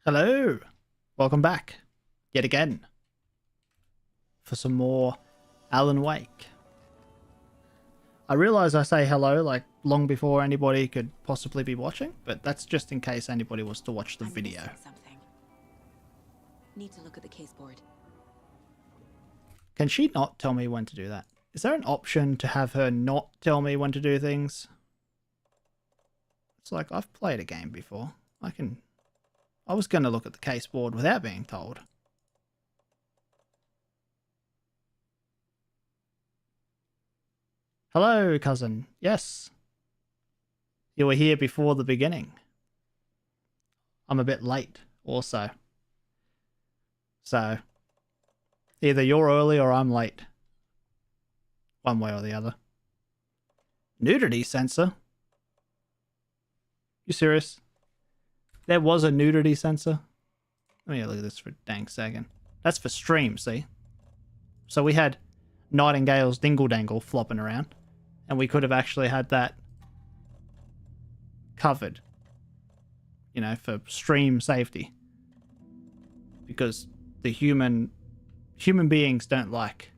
Hello, welcome back, yet again, for some more Alan Wake. I realise I say hello like long before anybody could possibly be watching, but that's just in case anybody was to watch the video. Something. Need to look at the case board. Can she not tell me when to do that? Is there an option to have her not tell me when to do things? It's like, I've played a game before. I was going to look at the case board without being told. Hello, cousin. Yes. You were here before the beginning. I'm a bit late also. So, either you're early or I'm late. One way or the other. Nudity sensor? You serious? There was a nudity sensor? Let me look at this for a dang second. That's for stream, see? So we had Nightingale's Dingle Dangle flopping around. And we could have actually had that covered. You know, for stream safety. Because the human beings don't like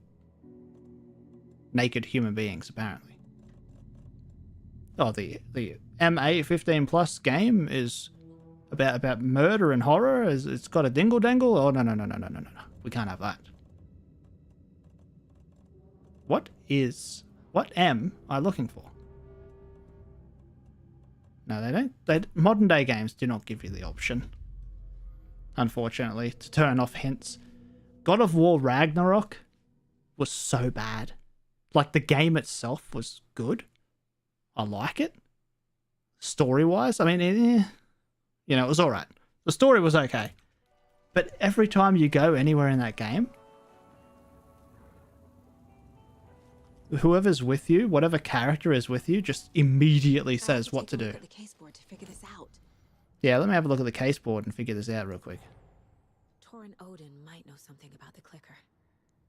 naked human beings, apparently. Oh, the MA 15 plus game is about murder and horror. It's got a dingle dangle. Oh no. We can't have that. What am I looking for? No, they don't. Modern day games do not give you the option, unfortunately, to turn off hints. God of War Ragnarok was so bad. Like, the game itself was good. I like it. Story-wise, I mean, you know, it was alright. The story was okay. But every time you go anywhere in that game, whoever's with you, whatever character is with you, just immediately says what to do. The case board to figure this out. Yeah, let me have a look at the case board and figure this out real quick. Torrin Odin might know something about the clicker.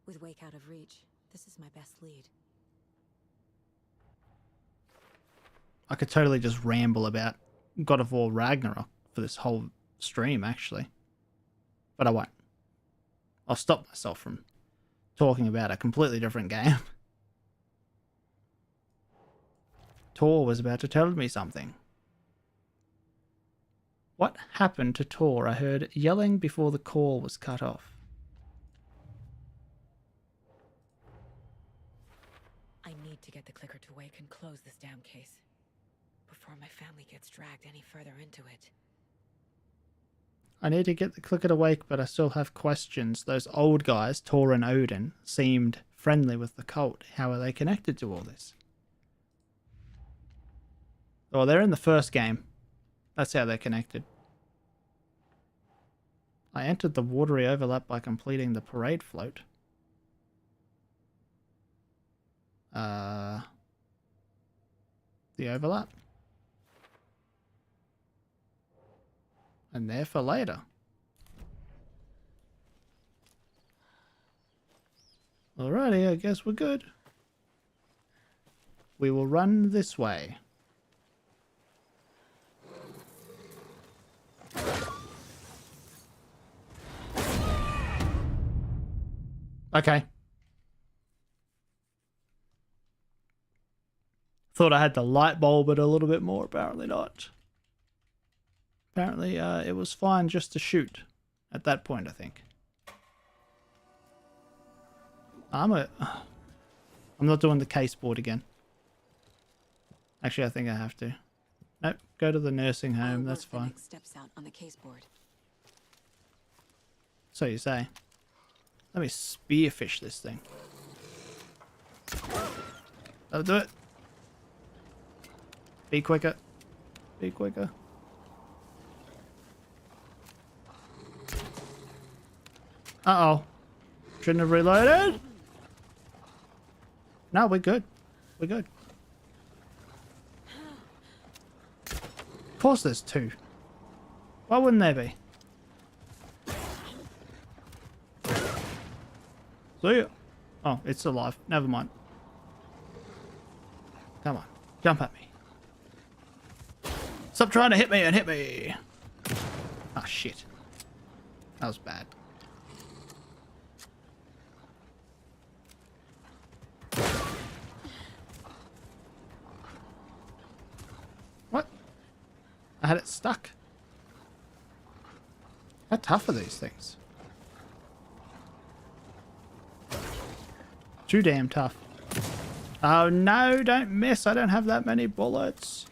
With Wake out of reach, this is my best lead. I could totally just ramble about God of War Ragnarok for this whole stream, actually. But I won't. I'll stop myself from talking about a completely different game. Tor was about to tell me something. What happened to Tor? I heard yelling before the call was cut off. I need to get the clicker to Wake and close this damn case before my family gets dragged any further into it. I need to get the clicker awake, but I still have questions. Those old guys, Tor and Odin, seemed friendly with the cult. How are they connected to all this? Oh, they're in the first game. That's how they're connected. I entered the watery overlap by completing the parade float. The overlap. And there for later. Alrighty, I guess we're good. We will run this way. Okay. Thought I had to light bulb it a little bit more, apparently not. Apparently, it was fine just to shoot at that point, I think. I'm not doing the case board again. Actually, I think I have to. Nope, go to the nursing home, that's fine. Next steps out on the case board. So you say. Let me spearfish this thing. That'll do it. Be quicker. Be quicker. Uh-oh. Shouldn't have reloaded. No, we're good. We're good. Of course there's two. Why wouldn't there be? See ya. Oh, it's alive. Never mind. Come on. Jump at me. Stop trying to hit me and hit me. Ah, shit. That was bad. What? I had it stuck. How tough are these things? Too damn tough. Oh no, don't miss. I don't have that many bullets.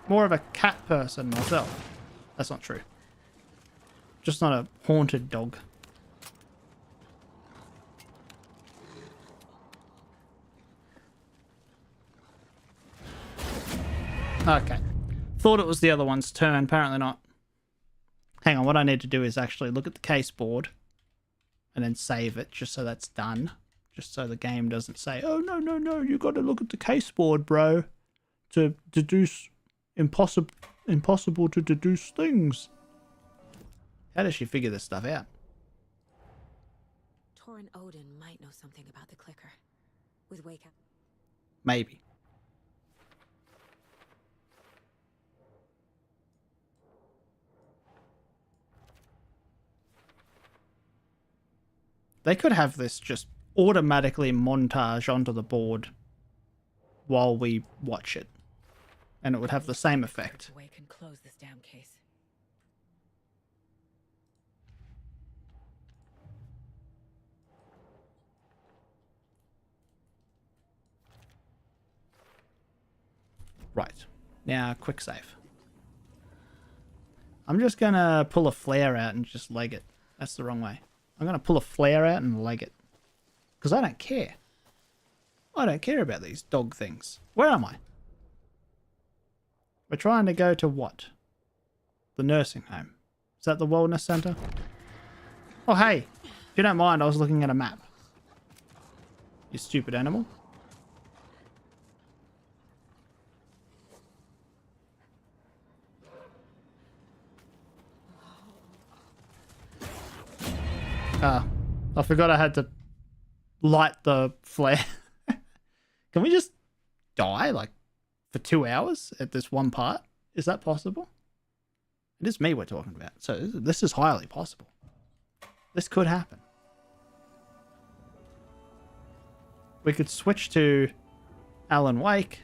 More of a cat person myself. That's not true. Just not a haunted dog. Okay. Thought it was the other one's turn. Apparently not. Hang on. What I need to do is actually look at the case board and then save it just so that's done. Just so the game doesn't say, oh, no, no, no. You got to look at the case board, bro, to deduce impossible to deduce things. How does she figure this stuff out? Torrin Odin might know something about the clicker. With Wake Up. Maybe. They could have this just automatically montage onto the board while we watch it. And it would have the same effect. Wake and close this damn case. Right. Now, quick save. I'm just going to pull a flare out and just leg it. That's the wrong way. I'm going to pull a flare out and leg it. Because I don't care. I don't care about these dog things. Where am I? We're trying to go to what? The nursing home. Is that the wellness center? Oh, hey. If you don't mind, I was looking at a map. You stupid animal. Ah, I forgot I had to light the flare. Can we just die, like, for 2 hours at this one part? Is that possible? It is me we're talking about, so this is highly possible. This could happen. We could switch to Alan Wake,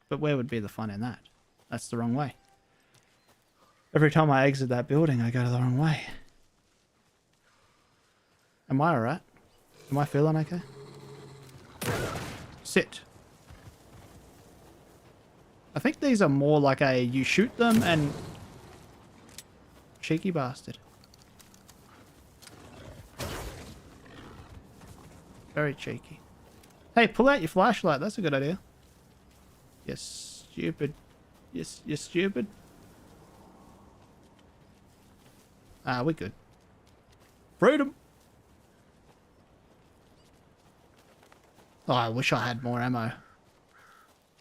but where would be the fun in that? That's the wrong way. Every time I exit that building, I go the wrong way. Am I alright? Am I feeling okay? Sit. I think these are more like a you shoot them and... Cheeky bastard. Very cheeky. Hey, pull out your flashlight. That's a good idea. You stupid. You stupid. Ah, we're good. Freedom! Oh, I wish I had more ammo.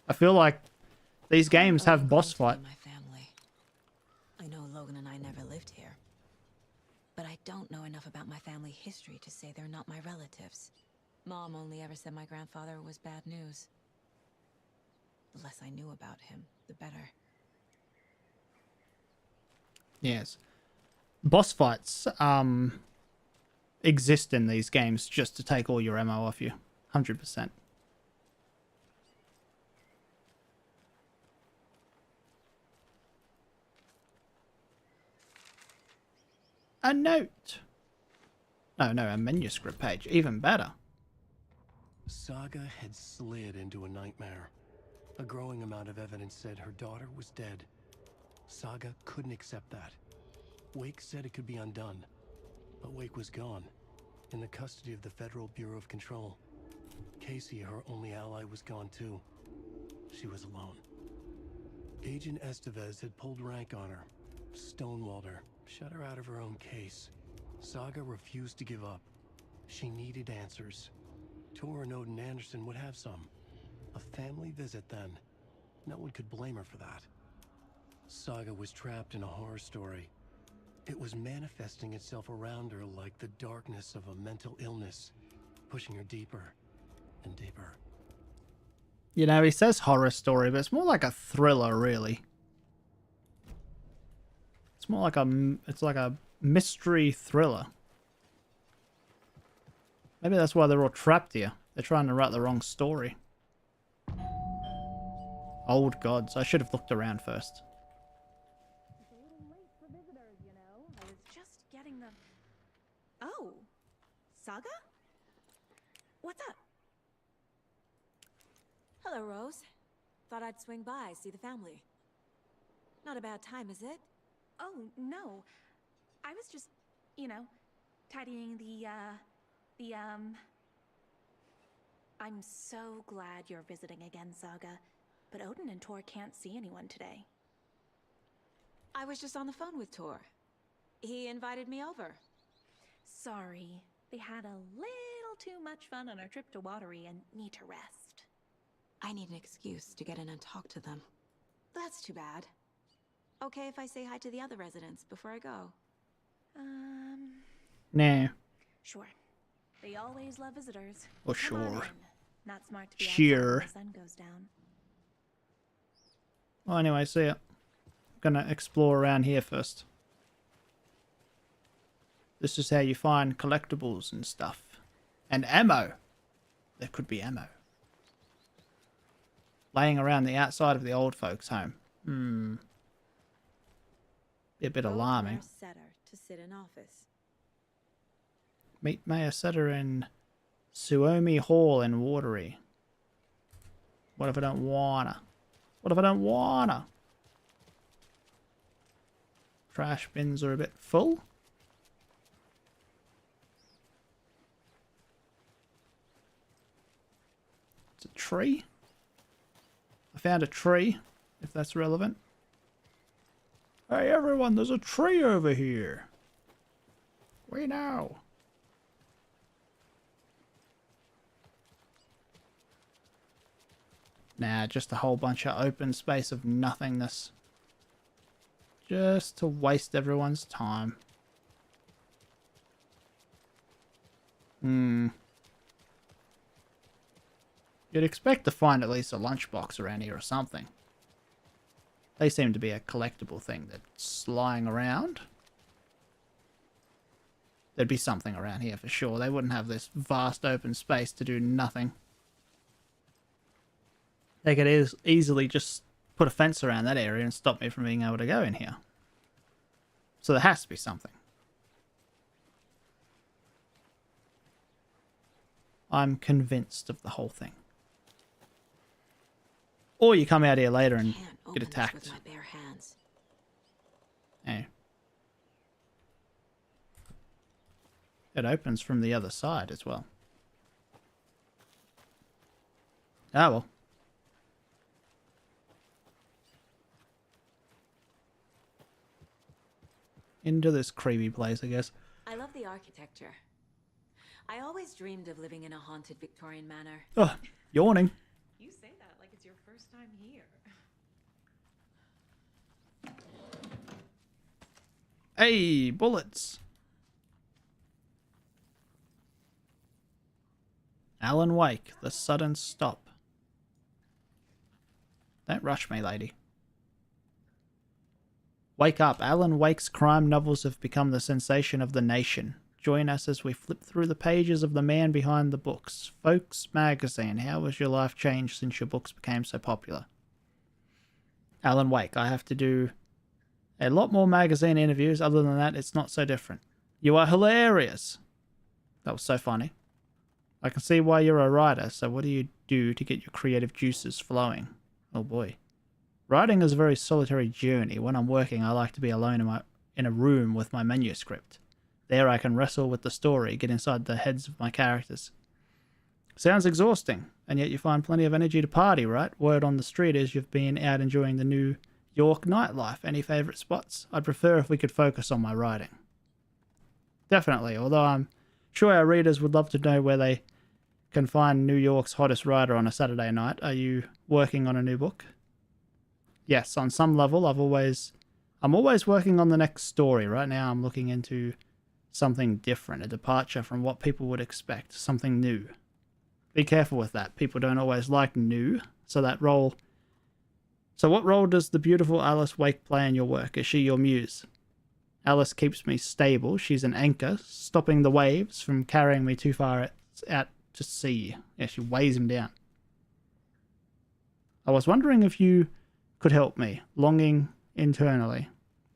I feel like these games have boss fight. My family. I know Logan and I never lived here. But I don't know enough about my family history to say they're not my relatives. Mom only ever said my grandfather was bad news. The less I knew about him, the better. Yes. Boss fights exist in these games just to take all your ammo off you. 100%. A note. No, a manuscript page. Even better. Saga had slid into a nightmare. A growing amount of evidence said her daughter was dead. Saga couldn't accept that. Wake said it could be undone. But Wake was gone, in the custody of the Federal Bureau of Control. Casey, her only ally, was gone too. She was alone. Agent Estevez had pulled rank on her, stonewalled her, shut her out of her own case. Saga refused to give up. She needed answers. Torrin Odin Anderson would have some. A family visit then. No one could blame her for that. Saga was trapped in a horror story. It was manifesting itself around her like the darkness of a mental illness. pushing her deeper and deeper. You know, he says horror story, but it's more like a thriller, really. It's more like it's like a mystery thriller. Maybe that's why they're all trapped here. They're trying to write the wrong story. Old gods. I should have looked around first. It's a little late for visitors, you know. I was just getting them. Oh, Saga? What's up? Hello, Rose. Thought I'd swing by, see the family. Not a bad time, is it? Oh, no. I was just, you know, tidying the I'm so glad you're visiting again, Saga. But Odin and Tor can't see anyone today. I was just on the phone with Tor. He invited me over. Sorry. They had a little too much fun on our trip to Watery and need to rest. I need an excuse to get in and talk to them. That's too bad. Okay if I say hi to the other residents before I go? No. Sure. They always love visitors. Oh, Come on sure. in. Not smart to be Sure. outside when the sun goes down. Well, anyway, see ya. Gonna explore around here first. This is how you find collectibles and stuff. And ammo. There could be ammo. Laying around the outside of the old folks' home. Be a bit alarming. Mayor Setter to sit in office. Meet Mayor Setter in Suomi Hall in Watery. What if I don't wanna? What if I don't wanna? Trash bins are a bit full. It's a tree. I found a tree, if that's relevant. Hey everyone, there's a tree over here. We know. Nah, just a whole bunch of open space of nothingness. Just to waste everyone's time. You'd expect to find at least a lunchbox around here or something. They seem to be a collectible thing that's lying around. There'd be something around here for sure. They wouldn't have this vast open space to do nothing. They could easily just put a fence around that area and stop me from being able to go in here. So there has to be something. I'm convinced of the whole thing. Or you come out here later and get attacked. With my bare hands. Hey. It opens from the other side as well. Ah well. Into this creepy place, I guess. I love the architecture. I always dreamed of living in a haunted Victorian manor. Oh, yawning. You say that like it's your first time here. Hey, bullets. Alan Wake, The Sudden Stop. Don't rush me, lady. Wake up. Alan Wake's crime novels have become the sensation of the nation. Join us as we flip through the pages of the man behind the books. Folks Magazine, how has your life changed since your books became so popular? Alan Wake, I have to do a lot more magazine interviews. Other than that, it's not so different. You are hilarious. That was so funny. I can see why you're a writer, so what do you do to get your creative juices flowing? Oh boy. Writing is a very solitary journey. When I'm working, I like to be alone in a room with my manuscript. There I can wrestle with the story, get inside the heads of my characters. Sounds exhausting, and yet you find plenty of energy to party, right? Word on the street is you've been out enjoying the New York nightlife. Any favourite spots? I'd prefer if we could focus on my writing. Definitely, although I'm sure our readers would love to know where they can find New York's hottest writer on a Saturday night. Are you working on a new book? Yes, on some level, I'm always working on the next story. Right now I'm looking into something different, a departure from what people would expect, something new. Be careful with that. People don't always like new, so that role... So what role does the beautiful Alice Wake play in your work? Is she your muse? Alice keeps me stable. She's an anchor, stopping the waves from carrying me too far out to sea. Yeah, she weighs him down. I was wondering if you could help me. Longing internally.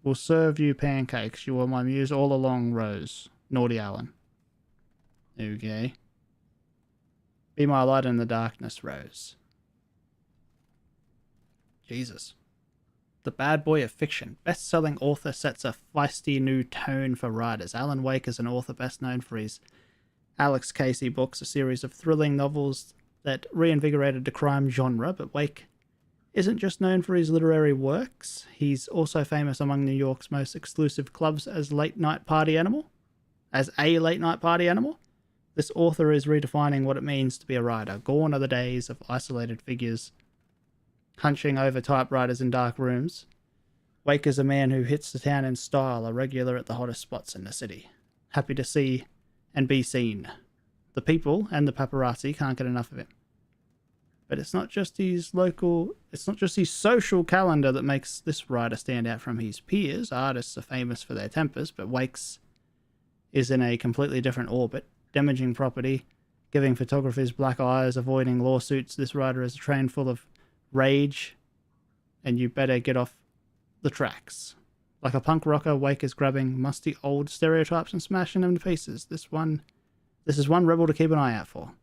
Will serve you pancakes. You were my muse all along, Rose. Naughty Alan. Okay. Be my light in the darkness, Rose. Jesus. The bad boy of fiction. Best-selling author sets a feisty new tone for writers. Alan Wake is an author best known for his Alex Casey books, a series of thrilling novels that reinvigorated the crime genre, but Wake isn't just known for his literary works. He's also famous among New York's most exclusive clubs as a late night party animal. This author is redefining what it means to be a writer. Gone are the days of isolated figures hunching over typewriters in dark rooms. Wake is a man who hits the town in style, a regular at the hottest spots in the city. Happy to see and be seen. The people and the paparazzi can't get enough of him. But it's not just his social calendar that makes this writer stand out from his peers. Artists are famous for their tempers, but Wake's is in a completely different orbit. Damaging property, giving photographers black eyes, avoiding lawsuits. This writer is a train full of rage, and you better get off the tracks. Like a punk rocker, Wake is grabbing musty old stereotypes and smashing them to pieces. This is one rebel to keep an eye out for.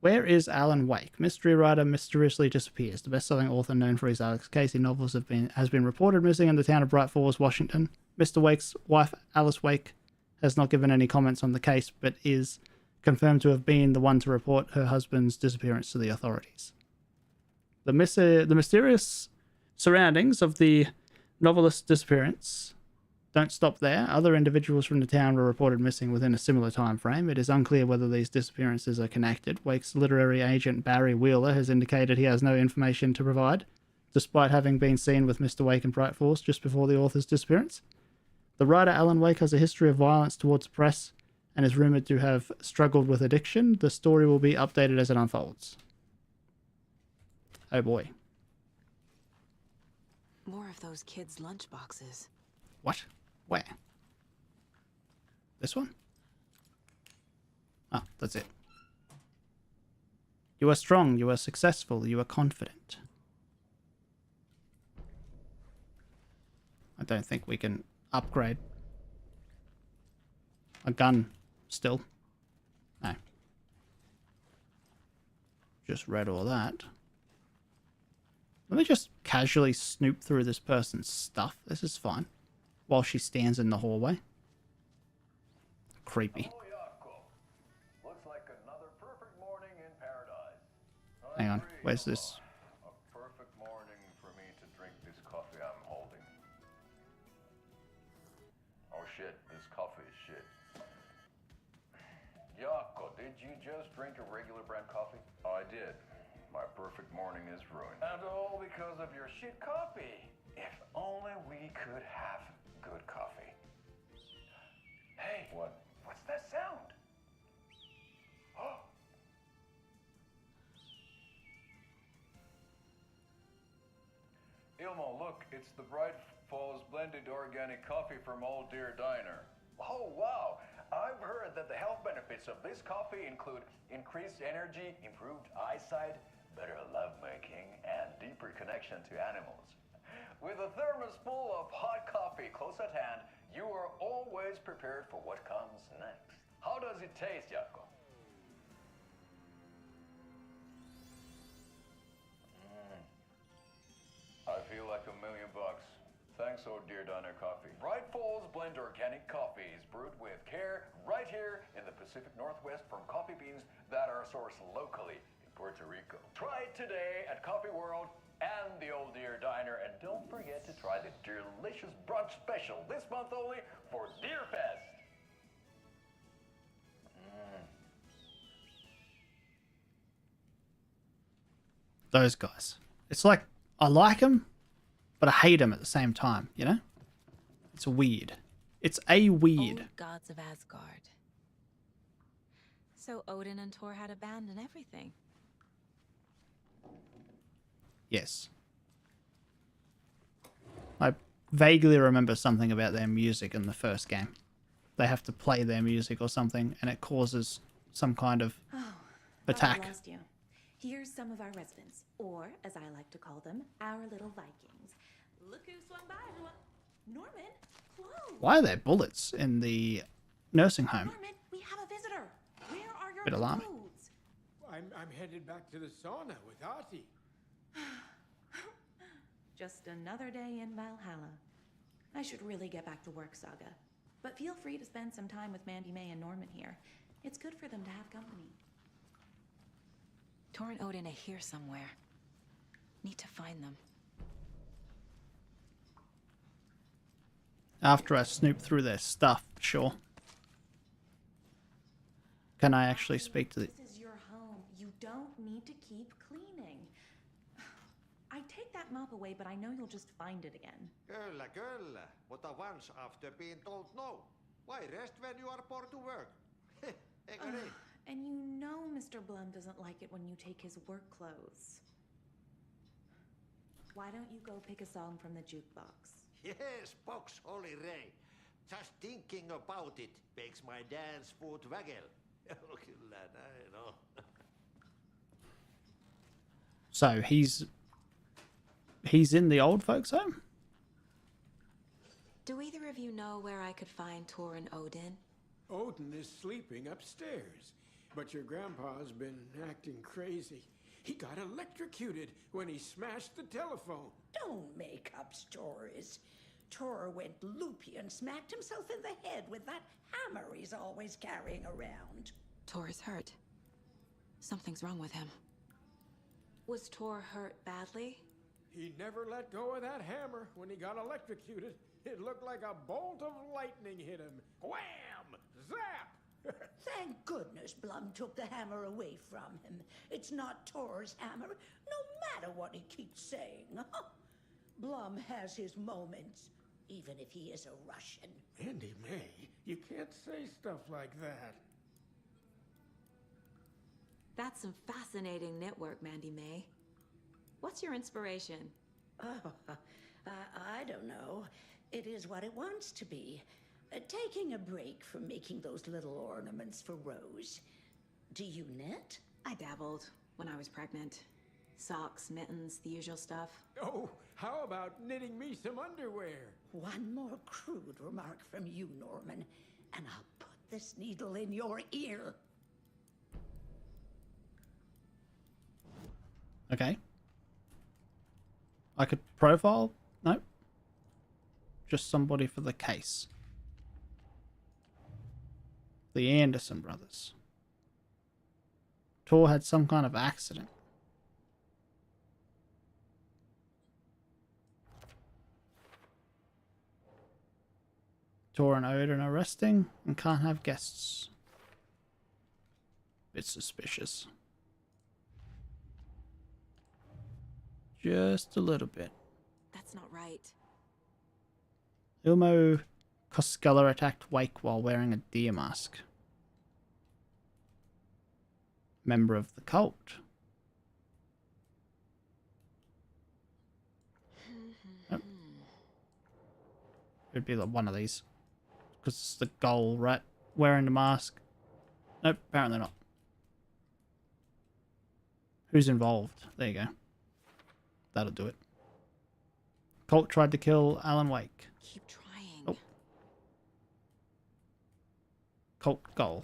Where is Alan Wake? Mystery writer mysteriously disappears. The best-selling author known for his Alex Casey novels has been reported missing in the town of Bright Falls, Washington. Mr. Wake's wife, Alice Wake, has not given any comments on the case, but is confirmed to have been the one to report her husband's disappearance to the authorities. The mysterious surroundings of the novelist's disappearance don't stop there. Other individuals from the town were reported missing within a similar time frame. It is unclear whether these disappearances are connected. Wake's literary agent Barry Wheeler has indicated he has no information to provide, despite having been seen with Mr. Wake in Bright Falls just before the author's disappearance. The writer Alan Wake has a history of violence towards the press and is rumoured to have struggled with addiction. The story will be updated as it unfolds. Oh boy. More of those kids' lunchboxes. What? Where? This one? Oh, that's it. You are strong, you are successful, you are confident. I don't think we can upgrade a gun still. No. Just read all that. Let me just casually snoop through this person's stuff. This is fine. While she stands in the hallway. Creepy. Looks like another perfect morning in paradise. Hang on, where's this? A perfect morning for me to drink this coffee I'm holding. Oh shit, this coffee is shit. Yako, did you just drink a regular brand coffee? I did. My perfect morning is ruined. And all because of your shit coffee. If only we could have good coffee. Hey, what's that sound? Oh. Ilmo, look, it's the Bright Falls blended organic coffee from Old Deer Diner. Oh, wow. I've heard that the health benefits of this coffee include increased energy, improved eyesight, better lovemaking, and deeper connection to animals. With a thermos full of hot coffee close at hand, you are always prepared for what comes next. How does it taste, Yako? I feel like $1 million. Thanks, Old Deer Diner Coffee. Bright Falls Blend Organic Coffee is brewed with care right here in the Pacific Northwest from coffee beans that are sourced locally in Puerto Rico. Try it today at Coffee World and the Old Deer Diner, and don't forget to try the delicious brunch special this month only for Deer Fest. Those guys. It's like, I like them, but I hate them at the same time, you know? It's weird. It's a weird. Old gods of Asgard. So Odin and Thor had a band and everything. Yes. I vaguely remember something about their music in the first game. They have to play their music or something, and it causes some kind of attack. I lost you. Here's some of our residents, or as I like to call them, our little Vikings. Look who swung by, everyone. Norman, whoa. Why are there bullets in the nursing home? Norman, we have a visitor. Where are your Bit alarming. clothes? I'm headed back to the sauna with Artie. Just another day in Valhalla. I should really get back to work, Saga. But feel free to spend some time with Mandy May and Norman here. It's good for them to have company. Thor and Odin are here somewhere. Need to find them. After I snoop through their stuff, sure. Can I actually speak to the... This is your home. You don't need to keep cleaning. I take that mop away, but I know you'll just find it again. Kyllä, kyllä. Mutta once after being told no. Why rest when you are poor to work? Eikö niin? And you know Mr. Blum doesn't like it when you take his work clothes. Why don't you go pick a song from the jukebox? Yes, box Holy Ray. Just thinking about it makes my dance foot waggle. Kyllä näin on. So, he's in the old folks' home? Do either of you know where I could find Thor and Odin? Odin is sleeping upstairs, but your grandpa's been acting crazy. He got electrocuted when he smashed the telephone. Don't make up stories. Thor went loopy and smacked himself in the head with that hammer he's always carrying around. Thor is hurt. Something's wrong with him. Was Thor hurt badly? He never let go of that hammer when he got electrocuted. It looked like a bolt of lightning hit him. Wham! Zap! Thank goodness Blum took the hammer away from him. It's not Thor's hammer, no matter what he keeps saying. Blum has his moments, even if he is a Russian. Andy May, you can't say stuff like that. That's some fascinating knitwork, Mandy May. What's your inspiration? Oh, I don't know. It is what it wants to be. Taking a break from making those little ornaments for Rose. Do you knit? I dabbled when I was pregnant. Socks, mittens, the usual stuff. Oh, how about knitting me some underwear? One more crude remark from you, Norman, and I'll put this needle in your ear. Okay. I could profile? Nope. Just somebody for the case. The Anderson brothers. Thor had some kind of accident. Thor and Odin are resting and can't have guests. Bit suspicious. Just a little bit. That's not right. Ilmo Koskela attacked Wake while wearing a deer mask. Member of the cult. Nope. It'd be like one of these. Because it's the goal, right? Wearing the mask. Nope, apparently not. Who's involved? There you go. That'll do it. Cult tried to kill Alan Wake. Keep trying. Oh. Cult goal.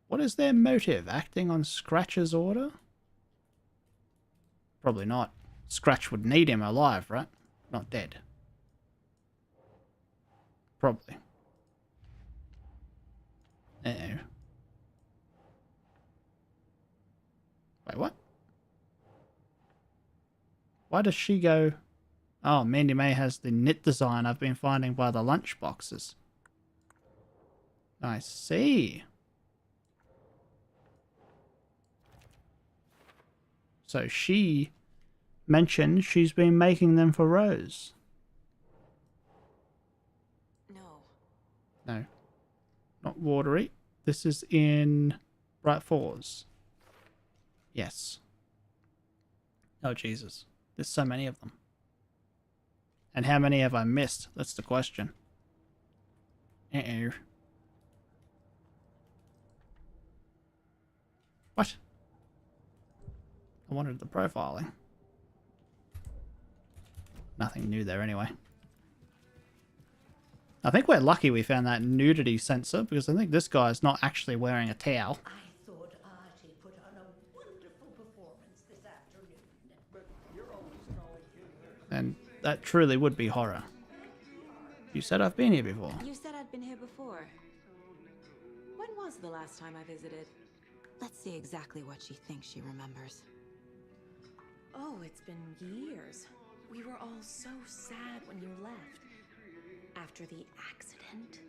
What is their motive? Acting on Scratch's order? Probably not. Scratch would need him alive, right? Not dead. Probably. Uh-oh. Wait, what? Why does she go... Oh, Mandy May has the knit design I've been finding by the lunch boxes. I see. So she mentioned she's been making them for Rose. No. Not watery. This is in Bright Falls. Yes. Oh, Jesus. There's so many of them. And how many have I missed? That's the question. Uh-oh. What? I wanted the profiling. Nothing new there anyway. I think we're lucky we found that nudity sensor, because I think this guy's not actually wearing a towel. I thought Artie put on a wonderful performance this afternoon. But you're always calling him. And that truly would be horror. You said I've been here before. You said I'd been here before. When was the last time I visited? Let's see exactly what she thinks she remembers. Oh, it's been years. We were all so sad when you left. After the accident.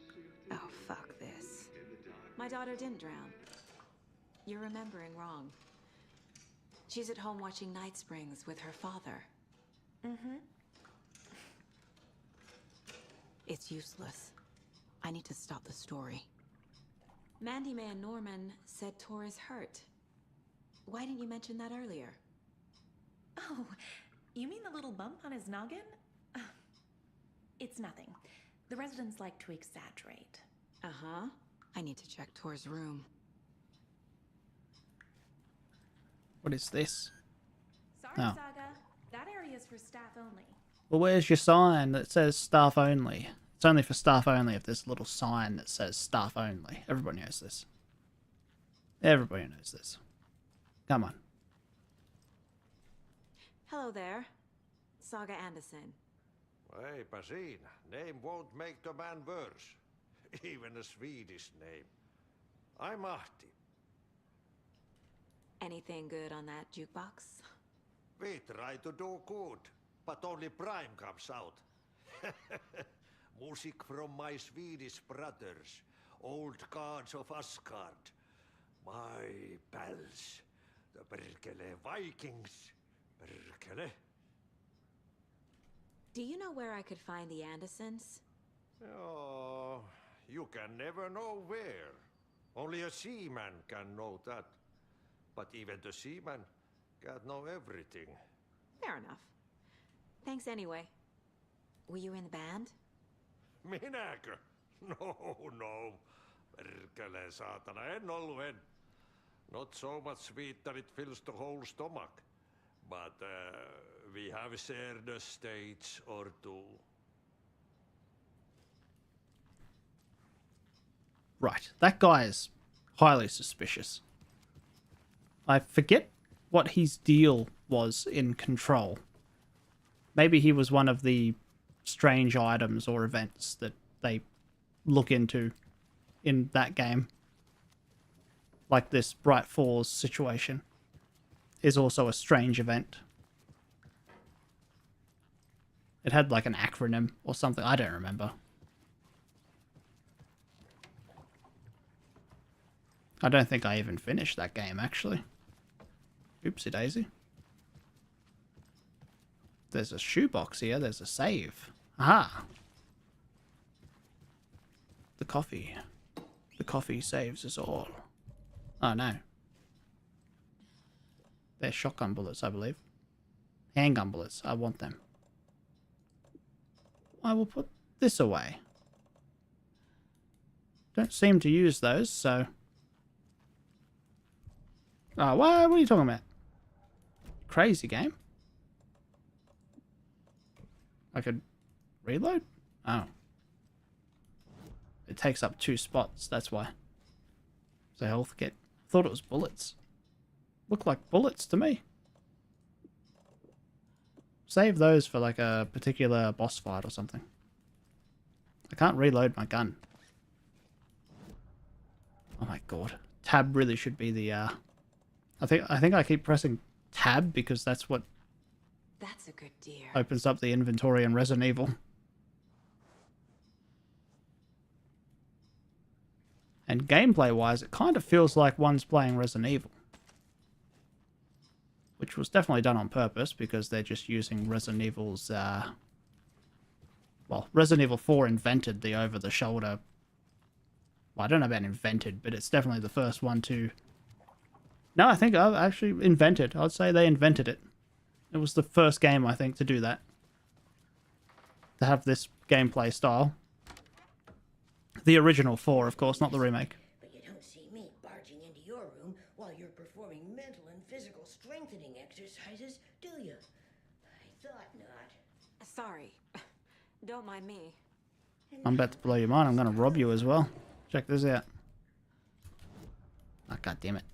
Oh, fuck this. My daughter didn't drown. You're remembering wrong. She's at home watching Night Springs with her father. Mm-hmm. It's useless. I need to stop the story. Mandy May and Norman said Tor is hurt. Why didn't you mention that earlier? Oh, you mean the little bump on his noggin? It's nothing. The residents like to exaggerate. Uh-huh. I need to check Tor's room. What is this? Sorry, Oh. Saga. That area is for staff only. Well, where's your sign that says staff only? It's only for staff only if there's a little sign that says staff only. Everybody knows this. Everybody knows this. Come on. Hello there. Saga Anderson. Eipä siinä. Name won't make the man worse. Even a Swedish name. I'm Ahti. Anything good on that jukebox? We try to do good, but only Prime comes out. Music from my Swedish brothers, old gods of Asgard. My pals, the Perkele Vikings. Perkele. Do you know where I could find the Andersons? Oh, you can never know where. Only a seaman can know that. But even the seaman can't know everything. Fair enough. Thanks anyway. Were you in the band? Minäkö? No. Perkele saatana, en ollut en. Not so much sweet that it fills the whole stomach. But we have shared a stage or two. Right. That guy is highly suspicious. I forget what his deal was in Control. Maybe he was one of the strange items or events that they look into in that game. Like this Bright Falls situation is also a strange event. It had like an acronym or something. I don't remember. I don't think I even finished that game, actually. Oopsie daisy. There's a shoebox here. There's a save. Aha! The coffee. The coffee saves us all. Oh, no. They're shotgun bullets, I believe. Handgun bullets. I want them. I will put this away. Don't seem to use those, so... Oh, what are you talking about? Crazy game. I could reload? Oh. It takes up 2 spots, that's why. It's a health kit. Thought it was bullets. Look like bullets to me. Save those for like a particular boss fight or something. I can't reload my gun. Oh my god. Tab really should be the I think I keep pressing tab because that's what That's a good deer. opens up the inventory in Resident Evil. And gameplay-wise, it kind of feels like one's playing Resident Evil. Which was definitely done on purpose, because they're just using Resident Evil's... well, Resident Evil 4 invented the over-the-shoulder Well, I don't know about invented, but it's definitely the first one to... No, I think I've actually invented. I'd say they invented it. It was the first game, I think, to do that. To have this gameplay style. The original 4, of course, not the remake. But you don't see me barging into your room while you're performing mental and physical strengthening exercises, do you? I thought not. Sorry. Don't mind me. I'm about to blow your mind. I'm going to rob you as well. Check this out. Oh, God damn it.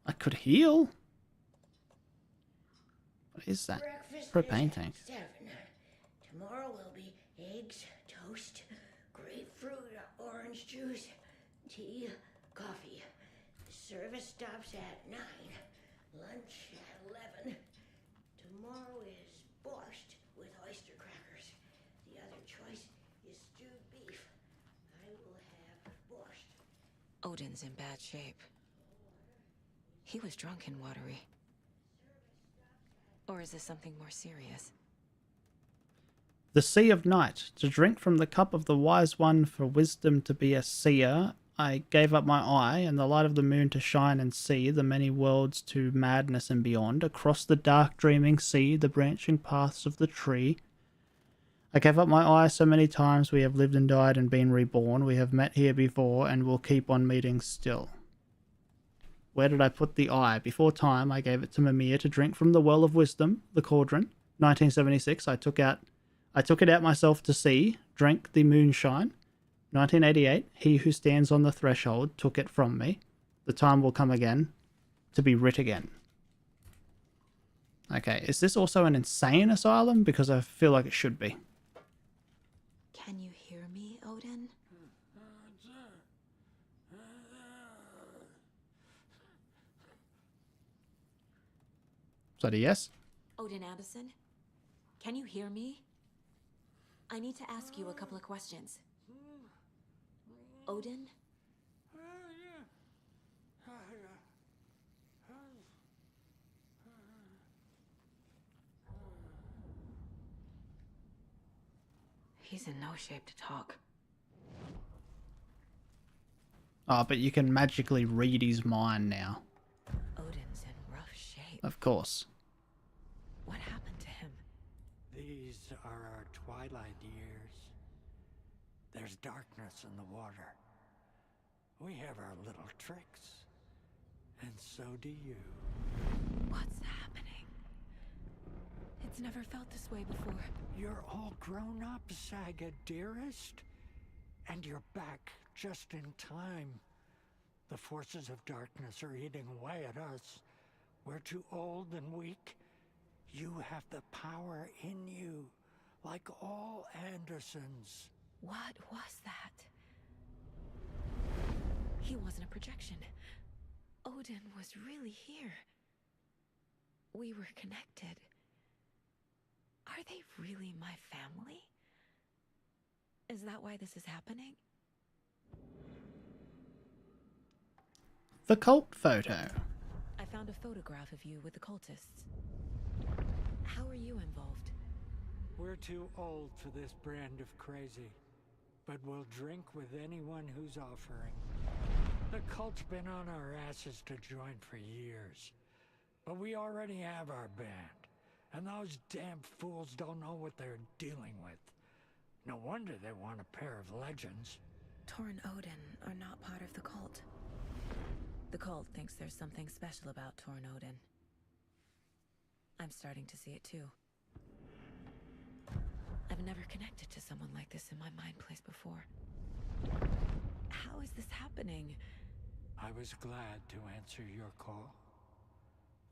I could heal. What is that? Breakfast Propane is tank. at 7. Tomorrow will be eggs, toast, grapefruit, orange juice, tea, coffee. Service stops at 9. Lunch at 11. Tomorrow is borscht with oyster crackers. The other choice is stewed beef. I will have borscht. Odin's in bad shape. He was drunk and watery. Or is this something more serious? The Sea of Night. To drink from the cup of the wise one for wisdom to be a seer. I gave up my eye and the light of the moon to shine and see the many worlds to madness and beyond. Across the dark dreaming sea, the branching paths of the tree. I gave up my eye so many times. We have lived and died and been reborn. We have met here before and will keep on meeting still. Where did I put the eye? Before time, I gave it to Mimir to drink from the well of wisdom, the cauldron. 1976, I took it out myself to see, drank the moonshine. 1988, he who stands on the threshold took it from me. The time will come again, to be writ again. Okay, is this also an insane asylum? Because I feel like it should be. Can you hear me, Odin? Is that a yes? Odin Addison? Can you hear me? I need to ask you a couple of questions. Odin? He's in no shape to talk. Oh, but you can magically read his mind now. Odin's in rough shape. Of course. What happened to him? These are our twilight years. There's darkness in the water. We have our little tricks. And so do you. What's happening? It's never felt this way before. You're all grown up, Saga, dearest. And you're back just in time. The forces of darkness are eating away at us. We're too old and weak. You have the power in you, like all Andersons. What was that? He wasn't a projection. Odin was really here. We were connected. Are they really my family? Is that why this is happening? The cult photo. I found a photograph of you with the cultists. How are you involved? We're too old for this brand of crazy, but we'll drink with anyone who's offering. The cult's been on our asses to join for years, but we already have our band, and those damn fools don't know what they're dealing with. No wonder they want a pair of legends. Tor and Odin are not part of the cult. The cult thinks there's something special about Tor and Odin. I'm starting to see it too. I've never connected to someone like this in my mind place before. How is this happening? I was glad to answer your call.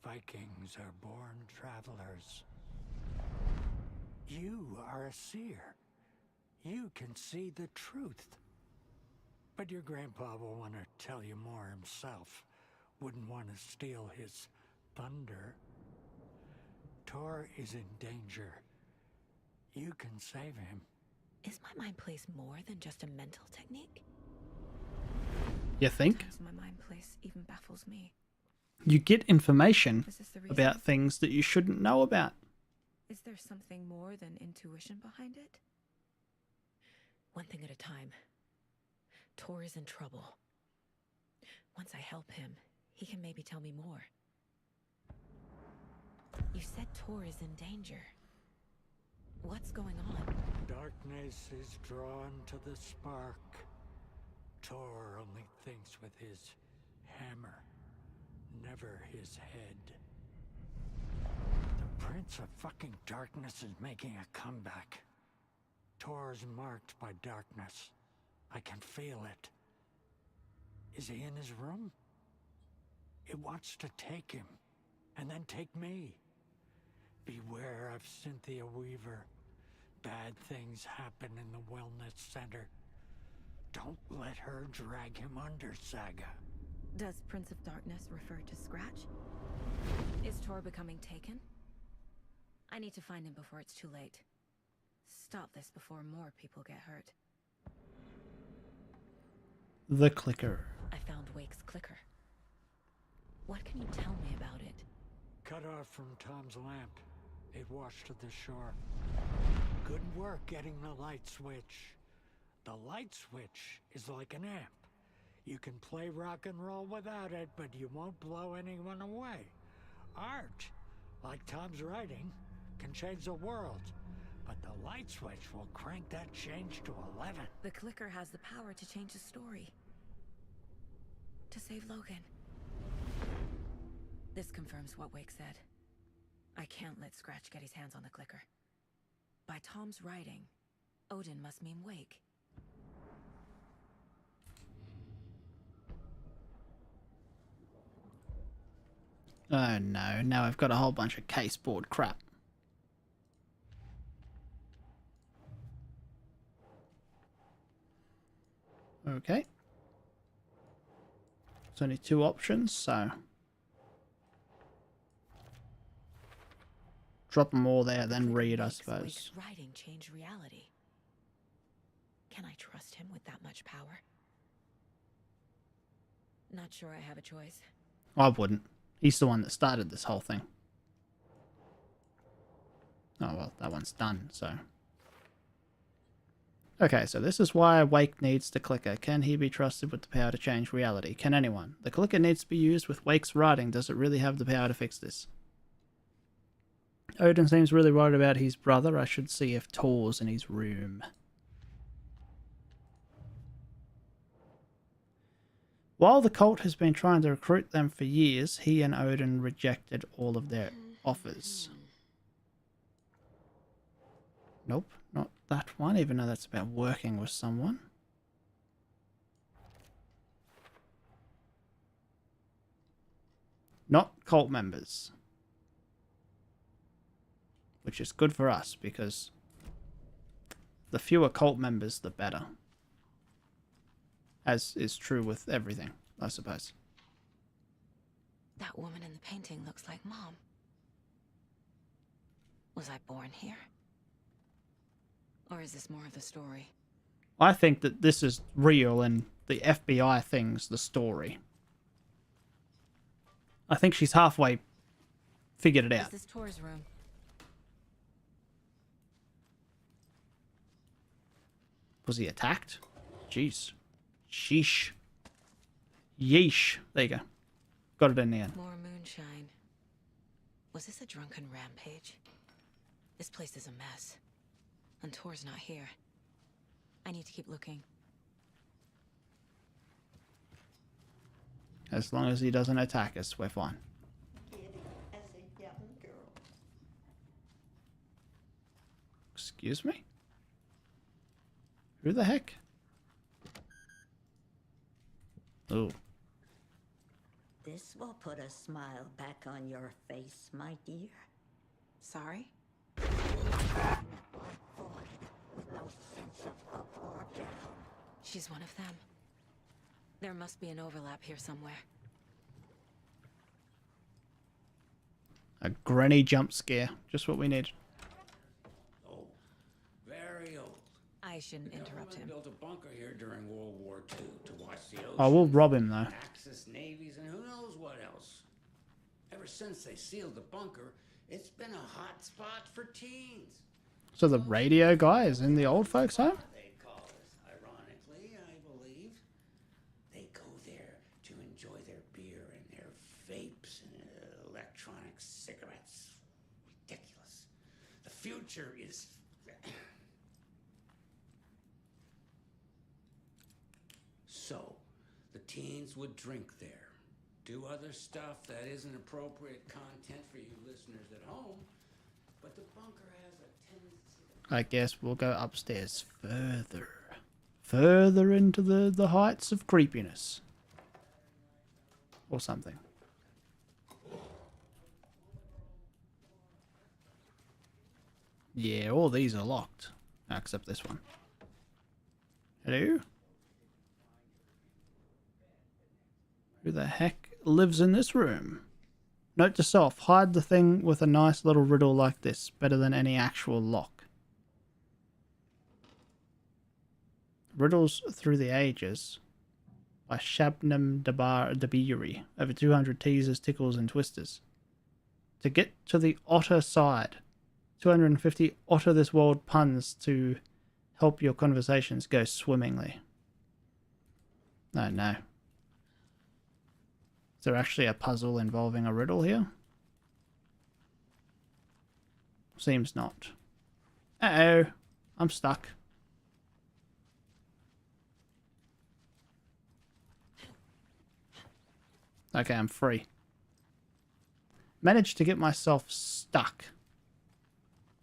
Vikings are born travelers. You are a seer. You can see the truth. But your grandpa will want to tell you more himself. Wouldn't want to steal his thunder. Tor is in danger. You can save him. Is my mind place more than just a mental technique? You think? Sometimes my mind place even baffles me. You get information Is this the reason? about things that you shouldn't know about. Is there something more than intuition behind it? One thing at a time. Tor is in trouble. Once I help him, he can maybe tell me more. You said Tor is in danger. What's going on? Darkness is drawn to the spark. Tor only thinks with his hammer, never his head. The Prince of fucking Darkness is making a comeback. Tor is marked by darkness. I can feel it. Is he in his room? It wants to take him, and then take me. Beware of Cynthia Weaver. Bad things happen in the wellness center. Don't let her drag him under, Saga. Does Prince of Darkness refer to Scratch? Is Tor becoming taken? I need to find him before it's too late. Stop this before more people get hurt. The clicker. I found Wake's clicker. What can you tell me about it? Cut off from Tom's lamp. It washed to the shore. Good work getting the light switch. The light switch is like an amp. You can play rock and roll without it, but you won't blow anyone away. Art, like Tom's writing, can change the world. But the light switch will crank that change to 11. The clicker has the power to change the story. To save Logan. This confirms what Wake said. I can't let Scratch get his hands on the clicker. By Tom's writing, Odin must mean Wake. Oh no, now I've got a whole bunch of caseboard crap. Okay. There's only two options, so drop them all there, then read, I suppose. Wake's writing change reality. Can I trust him with that much power? Not sure I have a choice. I wouldn't. He's the one that started this whole thing. Oh well, that one's done, so. Okay, so this is why Wake needs the clicker. Can he be trusted with the power to change reality? Can anyone? The clicker needs to be used with Wake's writing. Does it really have the power to fix this? Odin seems really worried about his brother. I should see if Tor's in his room. While the cult has been trying to recruit them for years, he and Odin rejected all of their offers. Nope, not that one, even though that's about working with someone. Not cult members. Which is good for us, because the fewer cult members, the better. As is true with everything, I suppose. That woman in the painting looks like Mom. Was I born here? Or is this more of the story? I think that this is real and the FBI thing's the story. I think she's halfway figured it out. Is this Tor's room? Was he attacked? Jeez. Sheesh. Yeesh. There you go. Got it in the end. More moonshine. Was this a drunken rampage? This place is a mess. And Tor's not here. I need to keep looking. As long as he doesn't attack us, we're fine. As a young girl. Excuse me? Who the heck? Oh. This will put a smile back on your face, my dear. Sorry? She's one of them. There must be an overlap here somewhere. A granny jump scare. Just what we need. Oh, very old. I shouldn't interrupt him. Built a bunker here during World War II to watch the ocean. Oh, we'll rob him though. Axis navies and who knows what else. Ever since they sealed the bunker, it's been a hot spot for teens. So the radio guy is in the old folks' home? They call us teens would drink there, do other stuff that isn't appropriate content for you listeners at home, but the bunker has a tendency to... I guess we'll go upstairs further. Further into the heights of creepiness. Or something. Yeah, all these are locked. Except this one. Hello? Who the heck lives in this room? Note to self, hide the thing with a nice little riddle like this. Better than any actual lock. Riddles Through the Ages by Shabnam Dabiri. Over 200 teasers, tickles, and twisters. To get to the otter side. 250 otter this world puns to help your conversations go swimmingly. Oh no. Is there actually a puzzle involving a riddle here? Seems not. Uh-oh. I'm stuck. Okay, I'm free. Managed to get myself stuck.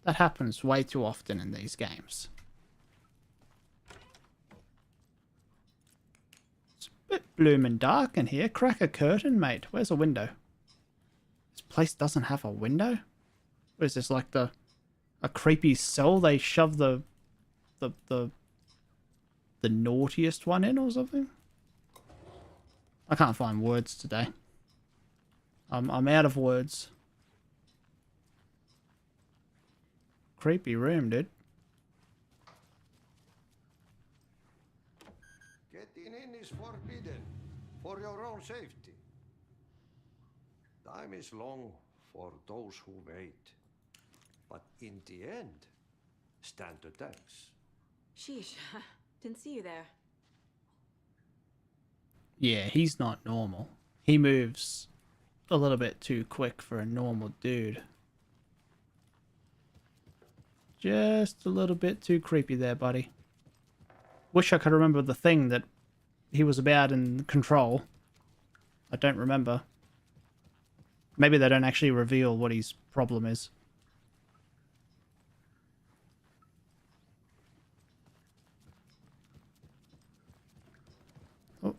That happens way too often in these games. It's a bit bloomin' dark in here. Crack a curtain, mate. Where's a window? This place doesn't have a window? What is this, like a creepy cell they shove the naughtiest one in or something? I can't find words today. I'm out of words. Creepy room, dude. Getting in is forbidden, for your own safety. Time is long for those who wait. But in the end, stand the thanks. Sheesh. Didn't see you there. Yeah, he's not normal. He moves a little bit too quick for a normal dude. Just a little bit too creepy there, buddy. Wish I could remember the thing that he was about in Control. I don't remember. Maybe they don't actually reveal what his problem is. Oh.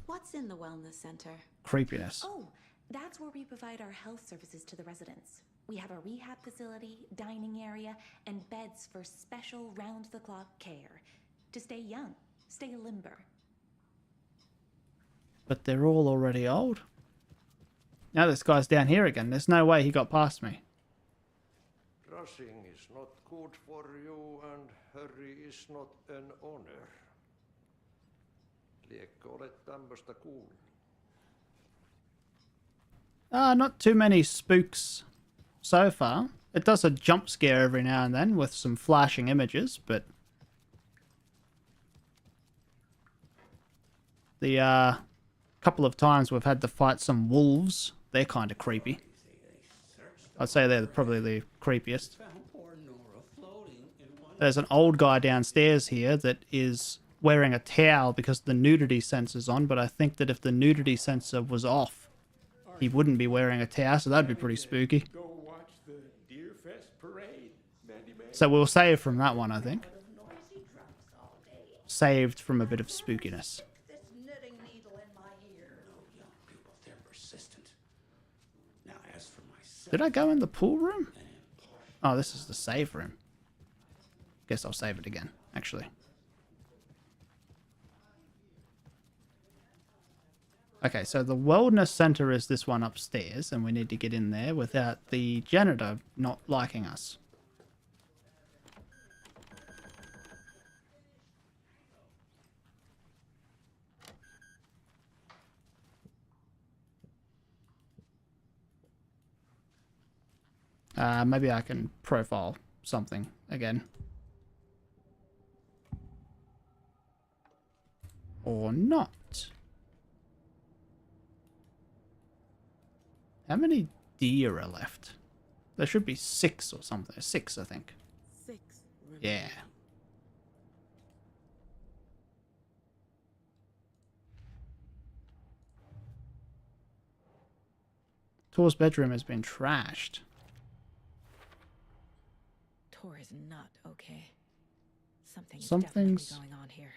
What's in the wellness center? Creepiness. Oh, that's where we provide our health services to the residents. We have a rehab facility, dining area, and beds for special round-the-clock care. To stay young, stay limber. But they're all already old. Now this guy's down here again. There's no way he got past me. Rushing is not good for you, and hurry is not an honor. Liekö olet tämmöstä kuullut? Not too many spooks so far. It does a jump scare every now and then with some flashing images, but the couple of times we've had to fight some wolves, they're kind of creepy. I'd say they're probably the creepiest. There's an old guy downstairs here that is wearing a towel because the nudity sensor's on, but I think that if the nudity sensor was off, he wouldn't be wearing a towel, so that'd be pretty spooky. Go watch the Deer Fest parade, Mandy Man. So we'll save from that one, I think. Saved from a bit of spookiness. This knitting needle in my ear. Oh, young people, they're persistent. Now, as for myself... Did I go in the pool room? Oh, this is the save room. Guess I'll save it again, actually. Okay, so the wellness center is this one upstairs, and we need to get in there without the janitor not liking us. Maybe I can profile something again. Or not. How many deer are left? There should be 6 or something. 6, I think. 6. Yeah. Tor's bedroom has been trashed. Tor is not okay. Something's Something's definitely going on here.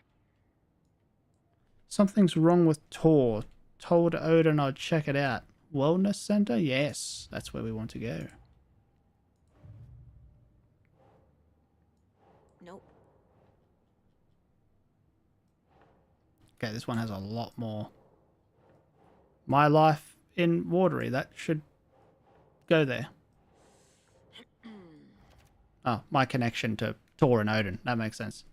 Something's wrong with Tor. Told Odin I'd check it out. Wellness center? Yes, that's where we want to go. Nope. Okay, this one has a lot more. My life in Watery. That should go there. Oh, my connection to Tor and Odin. That makes sense.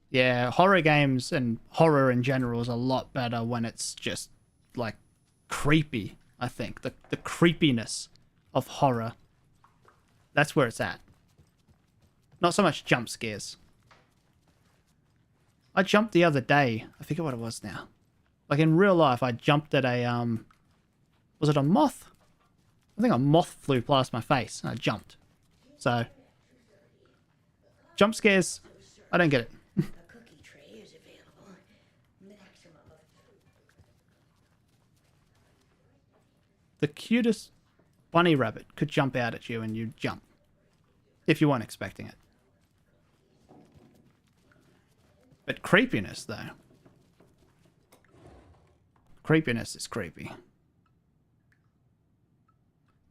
Yeah, horror games and horror in general is a lot better when it's just, like, creepy, I think. The creepiness of horror. That's where it's at. Not so much jump scares. I jumped the other day. I forget what it was now. Like, in real life, I jumped at a, was it a moth? I think a moth flew past my face, and I jumped. So, jump scares, I don't get it. A cookie tray is available. Maximum of 2. The cutest bunny rabbit could jump out at you and you'd jump. If you weren't expecting it. But creepiness, though. Creepiness is creepy.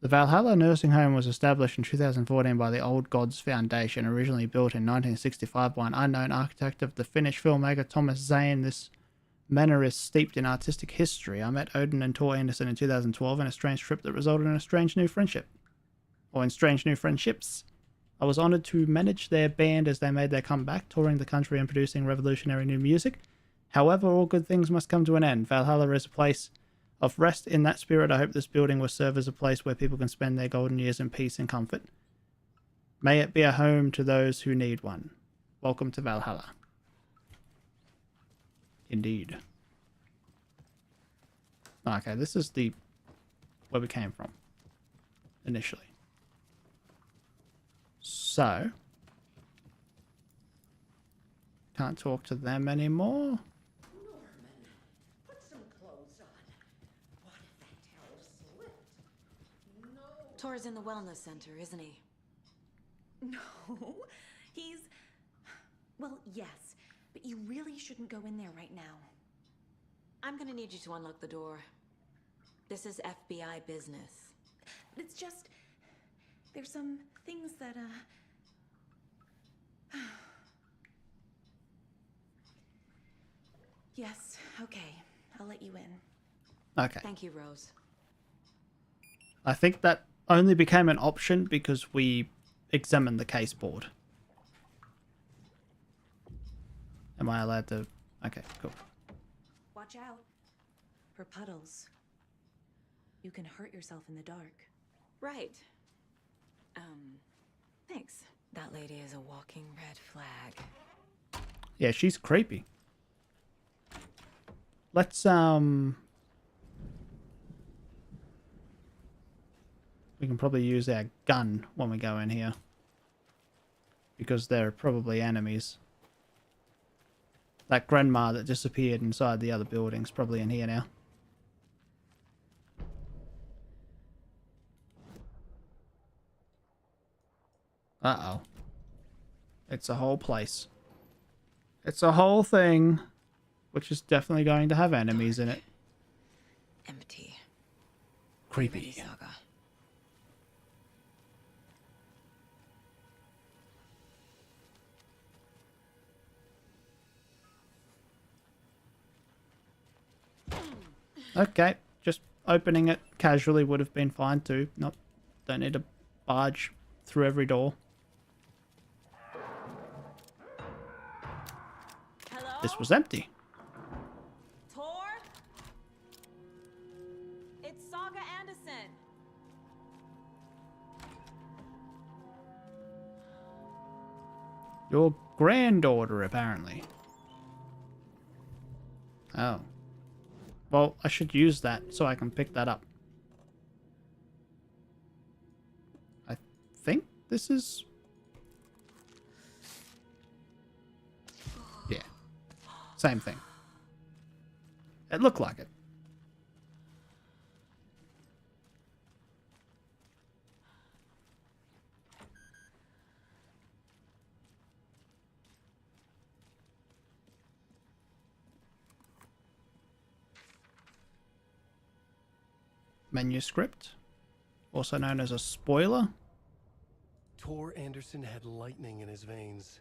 The Valhalla nursing home was established in 2014 by the Old Gods Foundation, originally built in 1965 by an unknown architect of the Finnish filmmaker Thomas Zane. This manor is steeped in artistic history. I met Odin and Tor Anderson in 2012 in a strange trip that resulted in a strange new friendship. Or in strange new friendships. I was honoured to manage their band as they made their comeback, touring the country and producing revolutionary new music. However, all good things must come to an end. Valhalla is a place of rest. In that spirit, I hope this building will serve as a place where people can spend their golden years in peace and comfort. May it be a home to those who need one. Welcome to Valhalla. Indeed. Okay, this is the where we came from initially. So, can't talk to them anymore. Norman, put some clothes on. What if that terror slipped? No. Tor's in the wellness center, isn't he? No, he's... Well, yes, but you really shouldn't go in there right now. I'm gonna need you to unlock the door. This is FBI business. It's just... There's some things that, Yes, okay. I'll let you in. Okay. Thank you, Rose. I think that only became an option because we examined the case board. Am I allowed to... Okay, cool. Watch out. For puddles. You can hurt yourself in the dark. Right. Thanks. That lady is a walking red flag. Yeah, she's creepy. Let's, we can probably use our gun when we go in here. Because they're probably enemies. That grandma that disappeared inside the other building's probably in here now. Uh-oh. It's a whole place. It's a whole thing, which is definitely going to have enemies in it. Empty. Creepy. Saga. Okay, just opening it casually would have been fine too. Nope, don't need to barge through every door. Hello? This was empty. Tor? It's Saga Anderson. Your granddaughter, apparently. Oh. Well, I should use that so I can pick that up. I think this is... Yeah. Same thing. It looked like it. Manuscript, also known as a spoiler. Tor Anderson had lightning in his veins.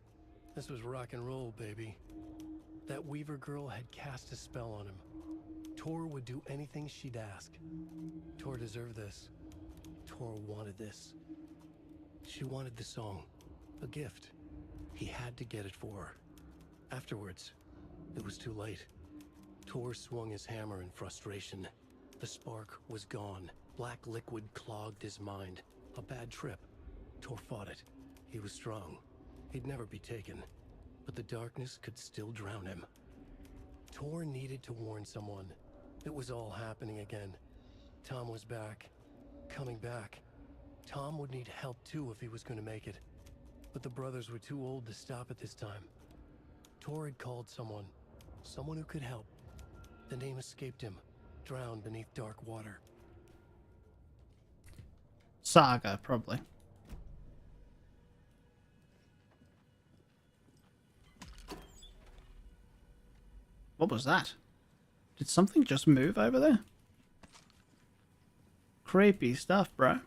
This was rock and roll, baby. That Weaver girl had cast a spell on him. Tor would do anything she'd ask. Tor deserved this. Tor wanted this. She wanted the song, a gift. He had to get it for her. Afterwards, it was too late. Tor swung his hammer in frustration. The spark was gone. Black liquid clogged his mind. A bad trip. Tor fought it. He was strong. He'd never be taken. But the darkness could still drown him. Tor needed to warn someone. It was all happening again. Tom was back. Coming back. Tom would need help too if he was going to make it. But the brothers were too old to stop at this time. Tor had called someone. Someone who could help. The name escaped him. Drowned beneath dark water. Saga, probably. What was that? Did something just move over there? Creepy stuff, bro.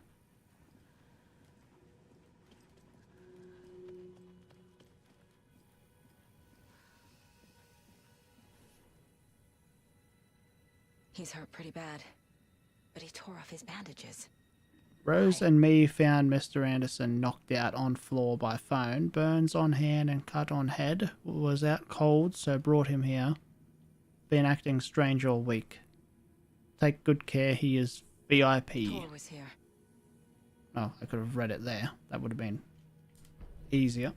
He's hurt pretty bad, but he tore off his bandages. Rose and me found Mr. Anderson knocked out on floor by phone. Burns on hand and cut on head. Was out cold, so brought him here. Been acting strange all week. Take good care, he is VIP. Tor was here. Oh, I could have read it there. That would have been easier.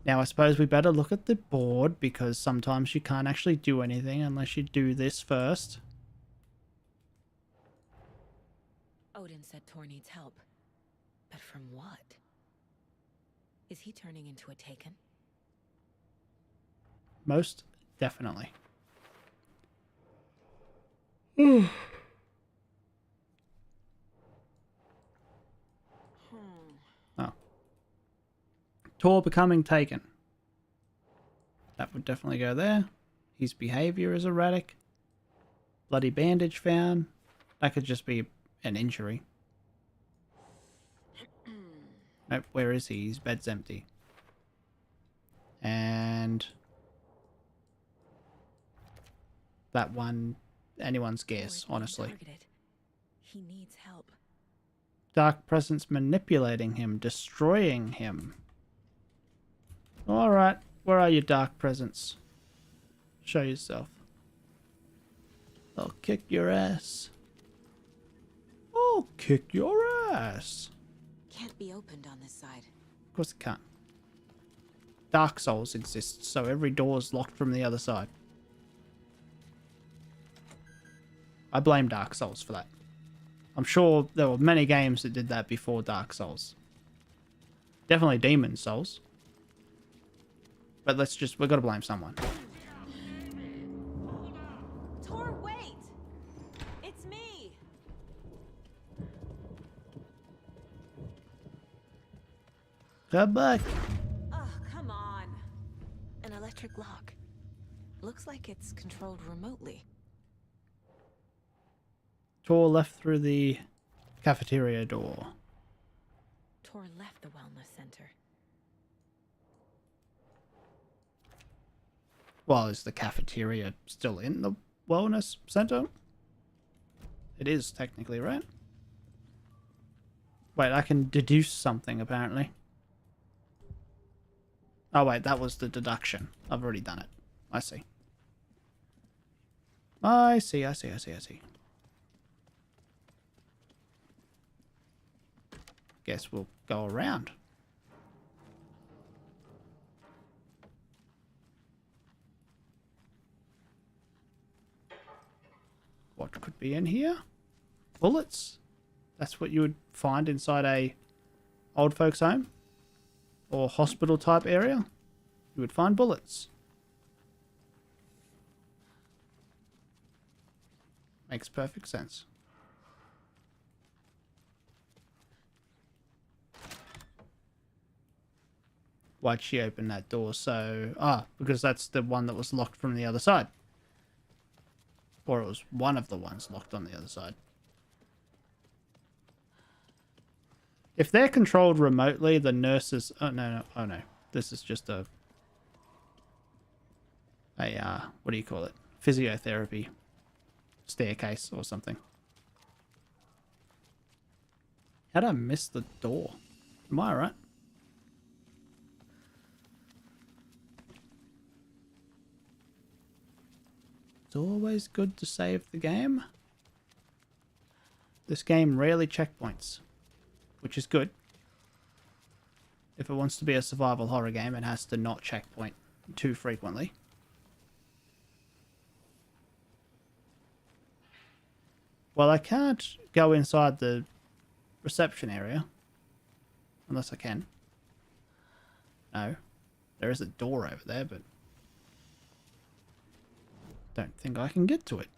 Now, I suppose we better look at the board, because sometimes you can't actually do anything unless you do this first. Odin said Tor needs help. But from what? Is he turning into a Taken? Most definitely. Oh. Tor becoming Taken. That would definitely go there. His behavior is erratic. Bloody bandage found. That could just be an injury. Nope, where is he? His bed's empty. And that one, anyone's guess, honestly. Targeted. He needs help. Dark presence manipulating him, destroying him. Alright, where are you, dark presence? Show yourself. I'll kick your ass. I'll kick your ass. Can't be opened on this side. Of course it can't. Dark Souls exists, so every door is locked from the other side. I blame Dark Souls for that. I'm sure there were many games that did that before Dark Souls. Definitely Demon Souls. But we've got to blame someone. Tor, wait! It's me! Come back. Oh, come on. An electric lock. Looks like it's controlled remotely. Tor left through the cafeteria door. Tor left the wellness center. Well, is the cafeteria still in the wellness center? It is, technically, right? Wait, I can deduce something, apparently. Oh, wait, that was the deduction. I've already done it. I see. I see. Guess we'll go around. What could be in here? Bullets. That's what you would find inside a old folks home or hospital type area. You would find bullets. Makes perfect sense. Why'd she open that door? So, because that's the one that was locked from the other side. Or it was one of the ones locked on the other side. If they're controlled remotely, the nurses... Oh, no. Oh, no. This is just a what do you call it? Physiotherapy staircase or something. How'd I miss the door? Am I right? It's always good to save the game. This game rarely checkpoints, which is good. If it wants to be a survival horror game, it has to not checkpoint too frequently. Well, I can't go inside the reception area. Unless I can. No. There is a door over there, but... don't think I can get to it.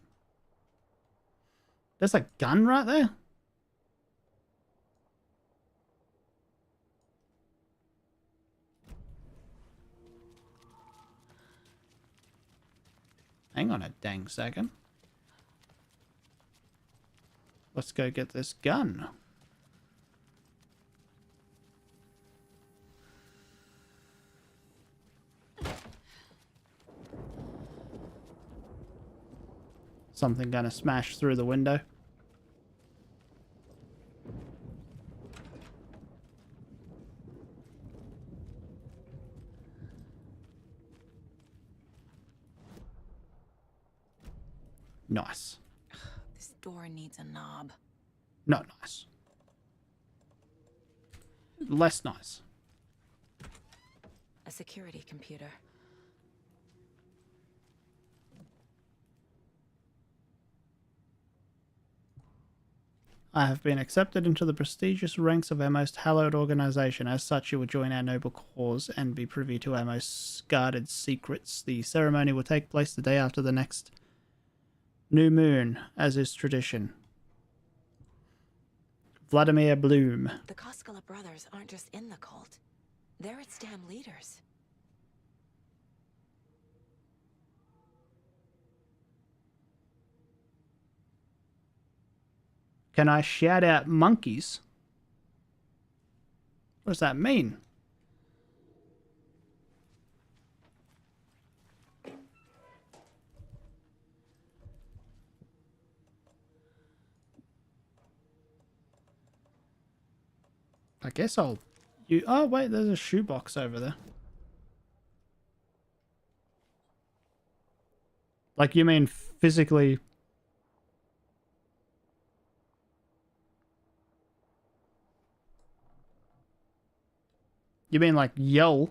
There's a gun right there? Hang on a dang second. Let's go get this gun. Something gonna smash through the window. Nice. This door needs a knob. Not nice. Less nice. A security computer. I have been accepted into the prestigious ranks of our most hallowed organization. As such, you will join our noble cause and be privy to our most guarded secrets. The ceremony will take place the day after the next new moon, as is tradition. Vladimir Bloom. The Koskela brothers aren't just in the cult. They're its damn leaders. Can I shout out monkeys? What does that mean? I guess I'll... Oh, wait, there's a shoebox over there. Like, you mean physically... You mean like yell?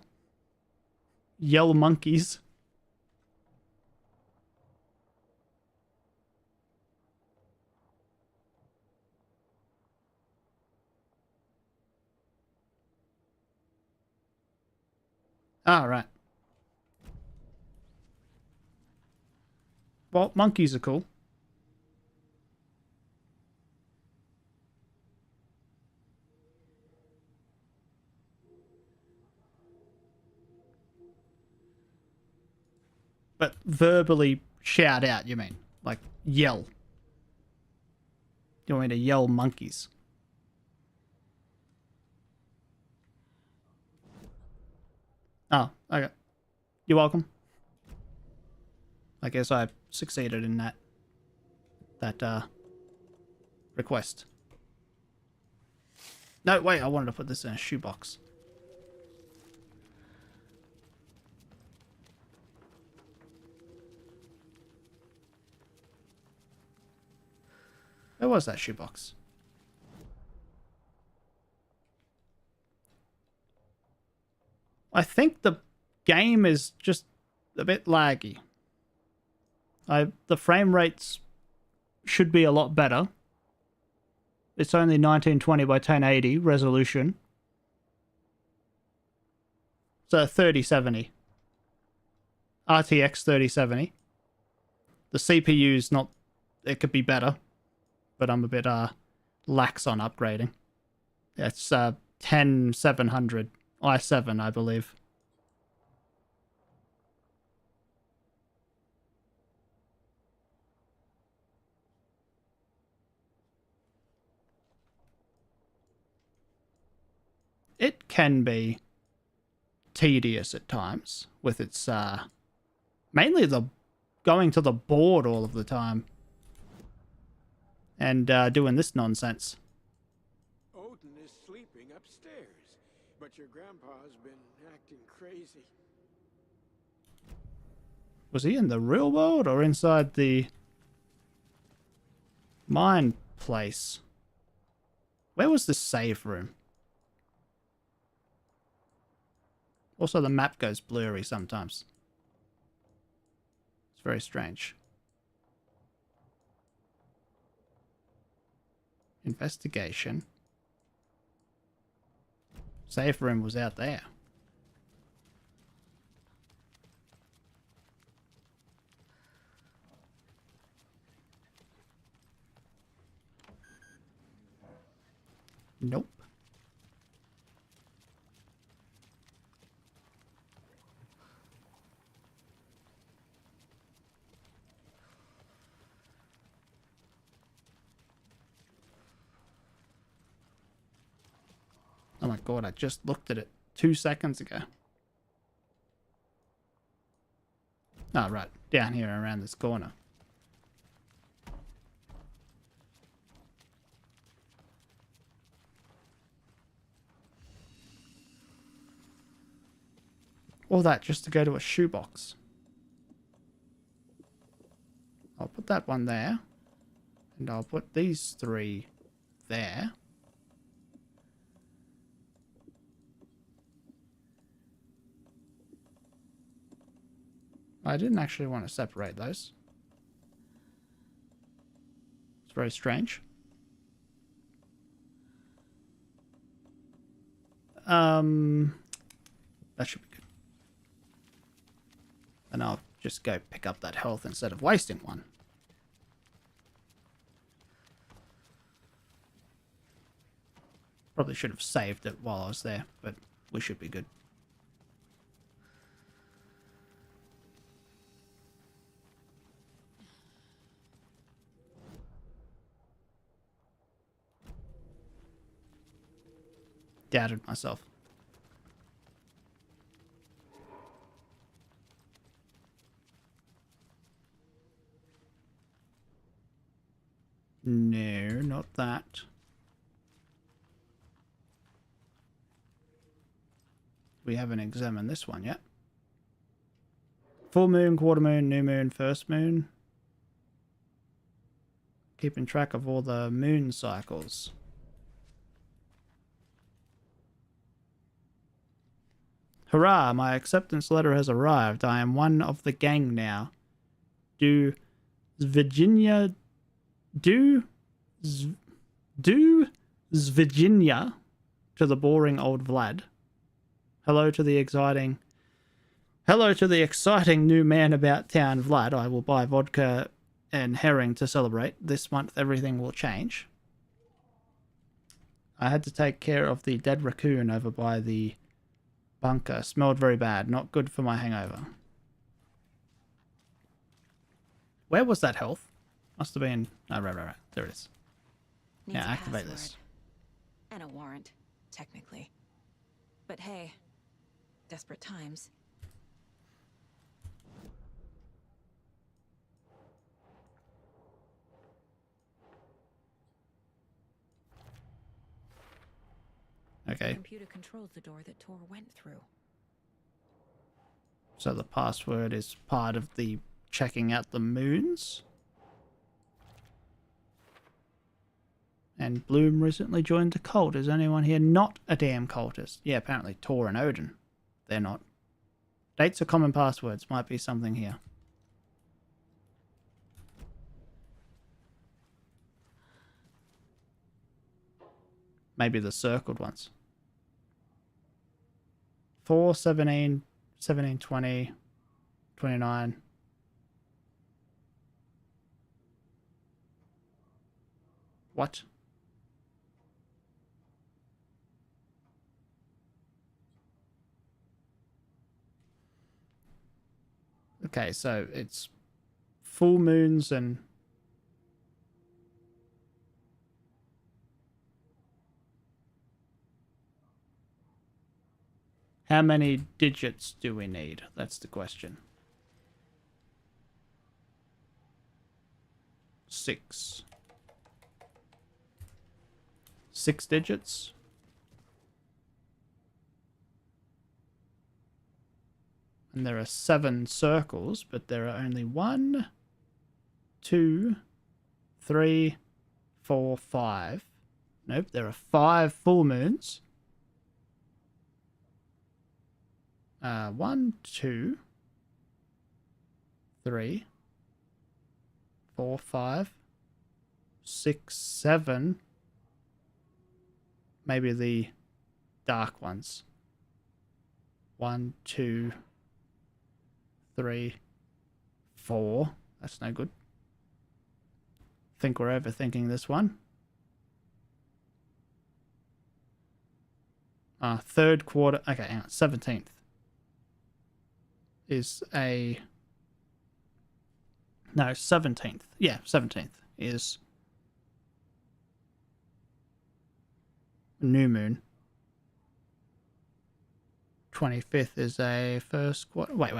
Yell monkeys? Ah, right. Well, monkeys are cool. But verbally shout out, you mean? Like, yell. You want me to yell monkeys? Oh, okay. You're welcome. I guess I succeeded in that request. No, wait, I wanted to put this in a shoebox. Where was that shoebox? I think the game is just a bit laggy. The frame rates should be a lot better. It's only 1920 by 1080 resolution. So 3070. RTX 3070. The CPU's not it could be better, but I'm a bit lax on upgrading. It's 10700 i7, I believe. It can be tedious at times with its mainly the going to the board all of the time and doing this nonsense. Odin is sleeping upstairs, but your grandpa's been acting crazy. Was he in the real world or inside the mine place? Where was the save room? Also, the map goes blurry sometimes. It's very strange. Investigation. Safe room was out there. Nope. Oh my god, I just looked at it 2 seconds ago. Oh, right. Down here around this corner. All that just to go to a shoebox. I'll put that one there. And I'll put these 3 there. I didn't actually want to separate those. It's very strange. That should be good. And I'll just go pick up that health instead of wasting one. Probably should have saved it while I was there, but we should be good. Doubted myself. No, not that. We haven't examined this one yet. Full moon, quarter moon, new moon, first moon. Keeping track of all the moon cycles. Hurrah, my acceptance letter has arrived. I am one of the gang now. Do Virginia to the boring old Vlad. Hello to the exciting new man about town, Vlad. I will buy vodka and herring to celebrate. This month everything will change. I had to take care of the dead raccoon over by the bunker. Smelled very bad. Not good for my hangover. Where was that health? Must have been... Oh, right. There it is. Needs Yeah, a activate password. this. And a warrant, technically. But hey, desperate times. Okay. The computer controls the door that Tor went through. So the password is part of the checking out the moons. And Bloom recently joined the cult. Is anyone here not a damn cultist? Yeah, apparently Tor and Odin. They're not. Dates or common passwords might be something here. Maybe the circled ones. 4, 17, 17, 20, 29. What? Okay, so it's full moons and how many digits do we need? That's the question. 6. 6 digits? And there are 7 circles, but there are only 1, 2, 3, 4, 5. Nope, there are 5 full moons. 1, 2, 3, 4, 5, 6, 7. Maybe the dark ones. 1, 2, 3, 4. That's no good. Think we're overthinking this one. Third quarter. Okay, hang on. 17th is a... No, 17th. Yeah, 17th is new moon. 25th is a first quarter. Wait.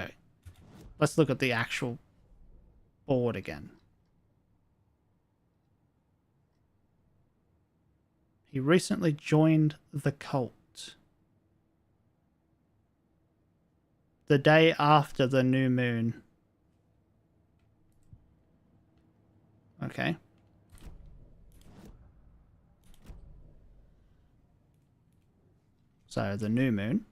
Let's look at the actual board again. He recently joined the cult. The day after the new moon. Okay. So the new moon.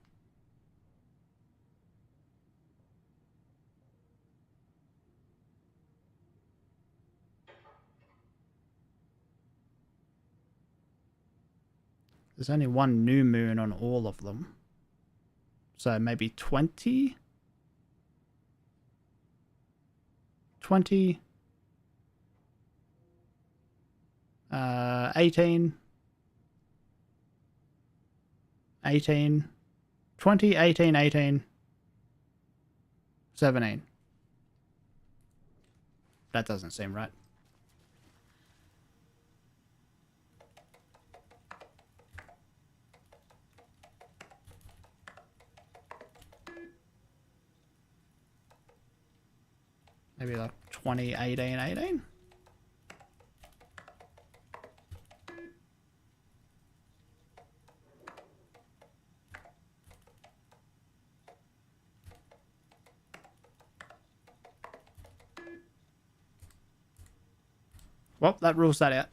There's only one new moon on all of them. So maybe 20? 20? 18? 18? 20, 18, 18, 17. That doesn't seem right. Maybe like 20, 18, 18? Well, that rules that out.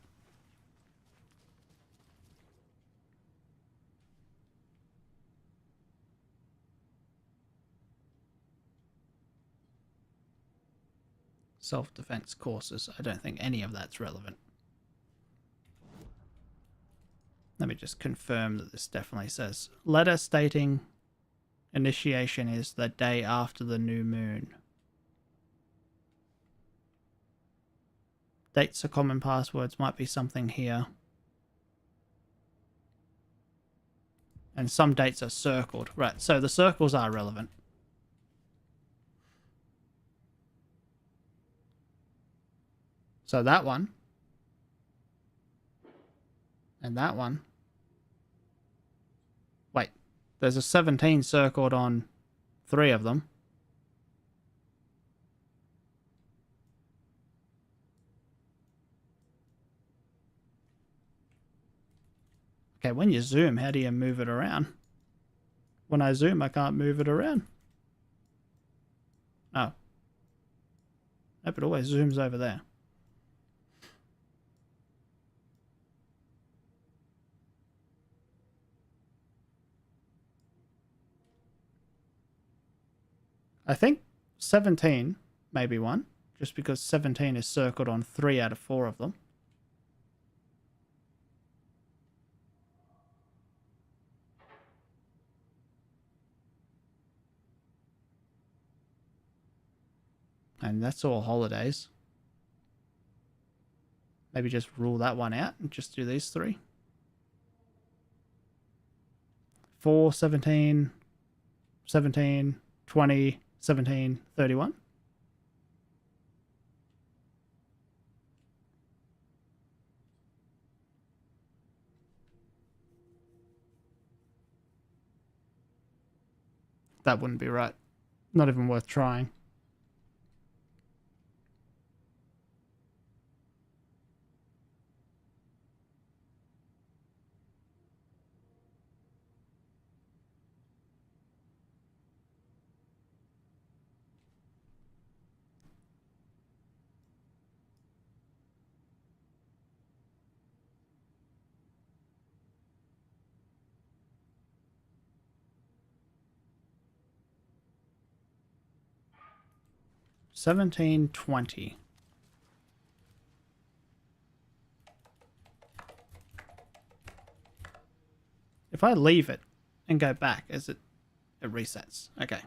Self-defense courses. I don't think any of that's relevant. Let me just confirm that this definitely says letter stating initiation is the day after the new moon. Dates are common passwords. Might be something here. And some dates are circled. Right, so the circles are relevant. So that one. And that one. Wait, there's a 17 circled on 3 of them. Okay, when you zoom, how do you move it around? When I zoom, I can't move it around. Oh. Nope, it always zooms over there. I think 17 may be one, just because 17 is circled on 3 out of 4 of them. And that's all holidays. Maybe just rule that one out and just do these three. 4, 17, 17, 20, 17, 31. That wouldn't be right. Not even worth trying. $17.20. If I leave it and go back, it resets. Okay.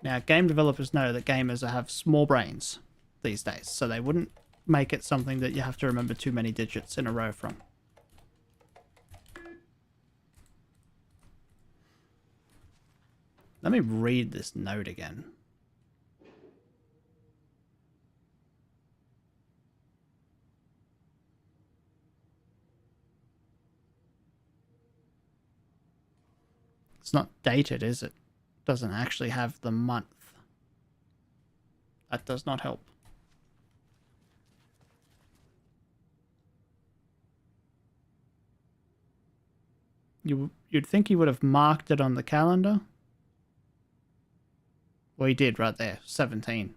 Now, game developers know that gamers have small brains these days, so they wouldn't make it something that you have to remember too many digits in a row from. Let me read this note again. It's not dated, is it? Doesn't actually have the month. That does not help. You'd think he would have marked it on the calendar. Well, he did right there. 17.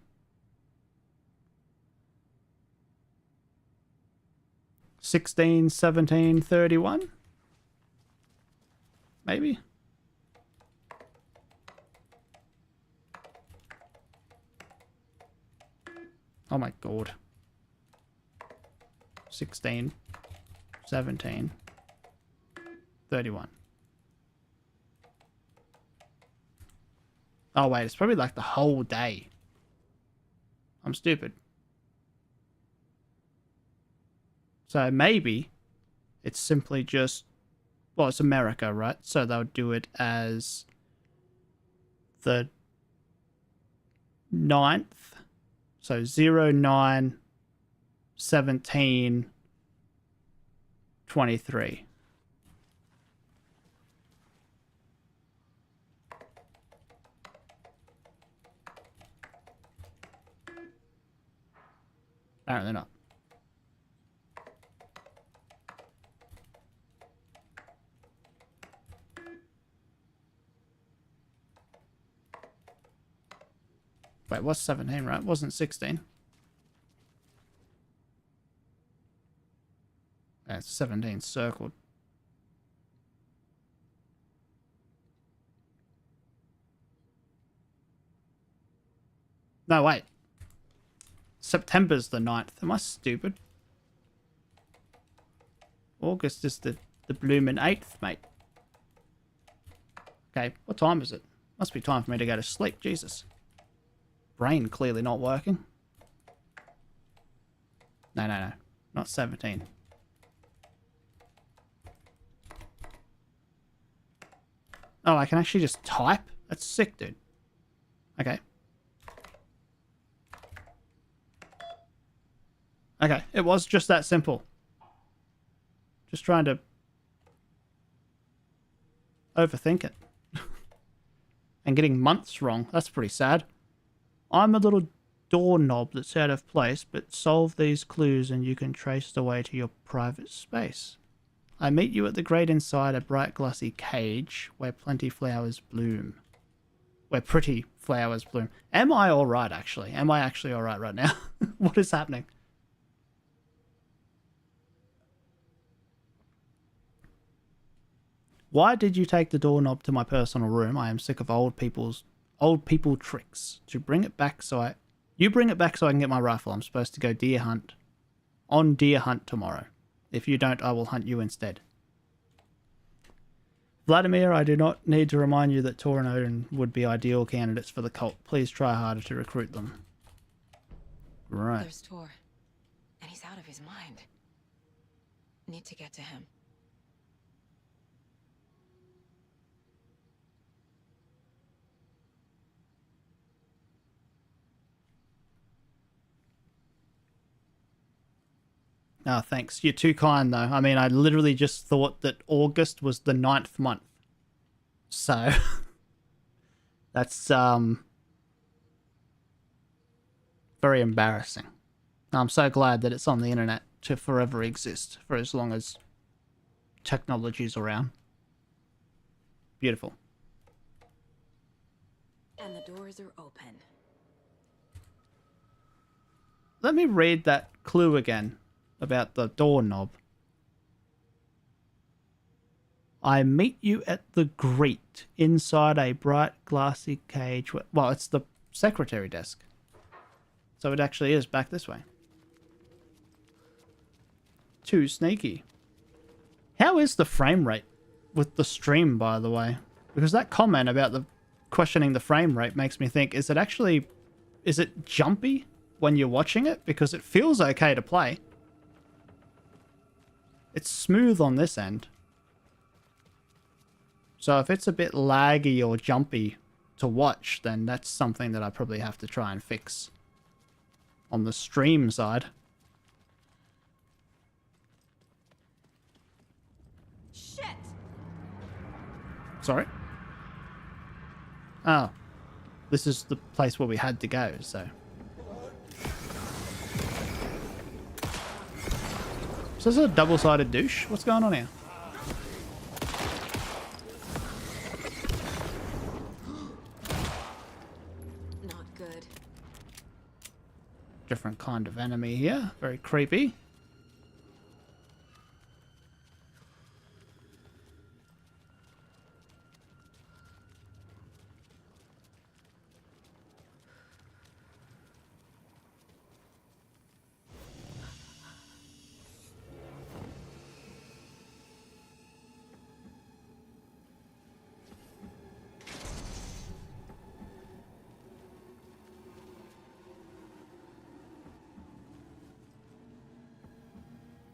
16, 17, 31? Maybe? Oh my god. 16, 17, 31. Oh wait, it's probably like the whole day. I'm stupid. So maybe it's simply just, well, it's America, right? So they'll do it as the 9th. So 09, 17, 23. Apparently not. Wait, what's 17, right? Wasn't 16. That's 17 circled. No, wait. September's the 9th. Am I stupid? August is the bloomin' 8th, mate. Okay, what time is it? Must be time for me to go to sleep, Jesus. Brain clearly not working. No. Not 17. Oh, I can actually just type? That's sick, dude. Okay. Okay, it was just that simple. Just trying to overthink it. And getting months wrong. That's pretty sad. I'm a little doorknob that's out of place, but solve these clues and you can trace the way to your private space. I meet you at the grate inside a bright glossy cage where plenty flowers bloom. Where pretty flowers bloom. Am I alright, actually? Am I actually alright right now? What is happening? Why did you take the doorknob to my personal room? I am sick of old people tricks. To bring it back so you bring it back so I can get my rifle. I'm supposed to go deer hunt. On deer hunt tomorrow. If you don't, I will hunt you instead. Vladimir, I do not need to remind you that Tor and Odin would be ideal candidates for the cult. Please try harder to recruit them. Right. There's Tor. And he's out of his mind. Need to get to him. Oh, thanks. You're too kind, though. I mean, I literally just thought that August was the 9th month. So, that's, very embarrassing. I'm so glad that it's on the internet to forever exist for as long as technology's around. Beautiful. And the doors are open. Let me read that clue again about the doorknob. I meet you at the grate inside a bright glassy cage. Well, it's the secretary desk. So it actually is back this way. Too sneaky. How is the frame rate with the stream, by the way? Because that comment about the questioning the frame rate makes me think, is it jumpy when you're watching it? Because it feels okay to play. It's smooth on this end. So if it's a bit laggy or jumpy to watch, then that's something that I probably have to try and fix on the stream side. Shit! Sorry? Oh. This is the place where we had to go, so. Is this a double-sided douche? What's going on here? Not good. Different kind of enemy here. Very creepy.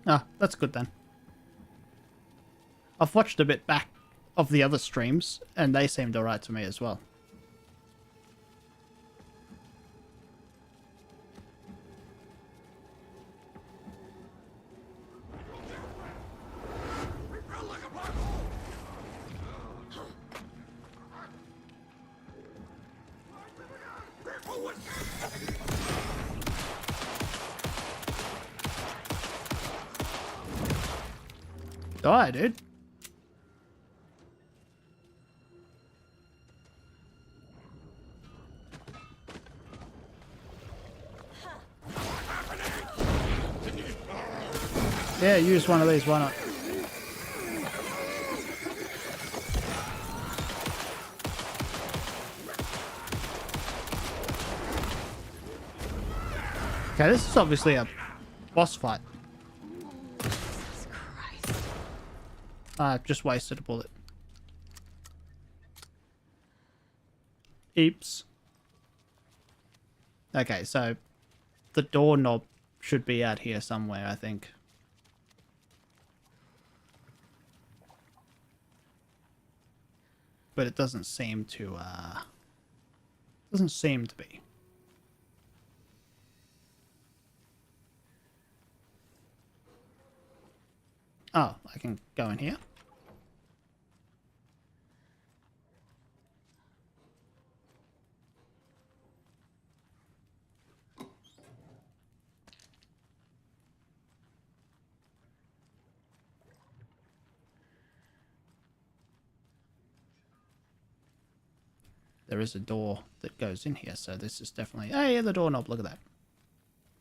Ah, that's good then. I've watched a bit back of the other streams, and they seemed alright to me as well. Die, dude. Yeah, use one of these, why not? Okay, this is obviously a boss fight. Jesus Christ. I've just wasted a bullet. Oops. Okay, so the doorknob should be out here somewhere, I think. But it doesn't seem to be. Oh, I can go in here. There is a door that goes in here, so this is definitely... Hey, the doorknob, look at that.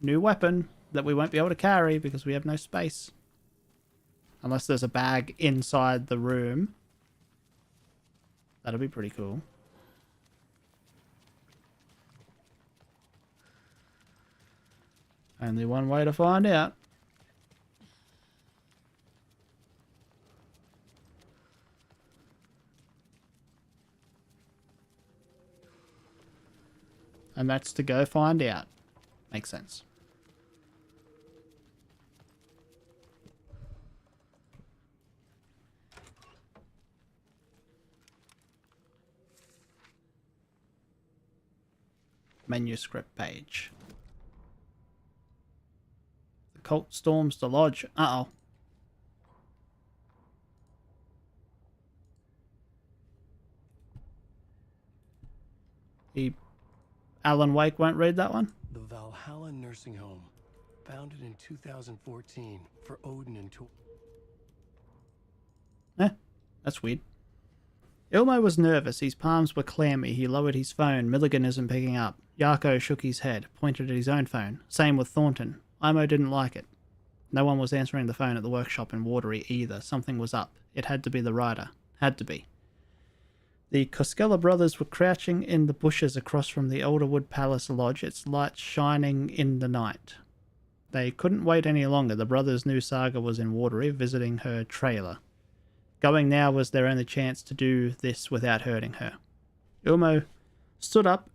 New weapon that we won't be able to carry because we have no space. Unless there's a bag inside the room. That'll be pretty cool. Only one way to find out. And that's to go find out. Makes sense. Manuscript page. The cult storms the lodge. Uh-oh. Alan Wake won't read that one? The Valhalla Nursing Home, founded in 2014 for Odin and Tor. That's weird. Ilmo was nervous. His palms were clammy. He lowered his phone. Milligan isn't picking up. Yarko shook his head, pointed at his own phone. Same with Thornton. Imo didn't like it. No one was answering the phone at the workshop in Watery either. Something was up. It had to be the rider. Had to be. The Koskela brothers were crouching in the bushes across from the Elderwood Palace Lodge, its light shining in the night. They couldn't wait any longer. The brothers knew Saga was in Watery, visiting her trailer. Going now was their only chance to do this without hurting her. Ilmo stood up,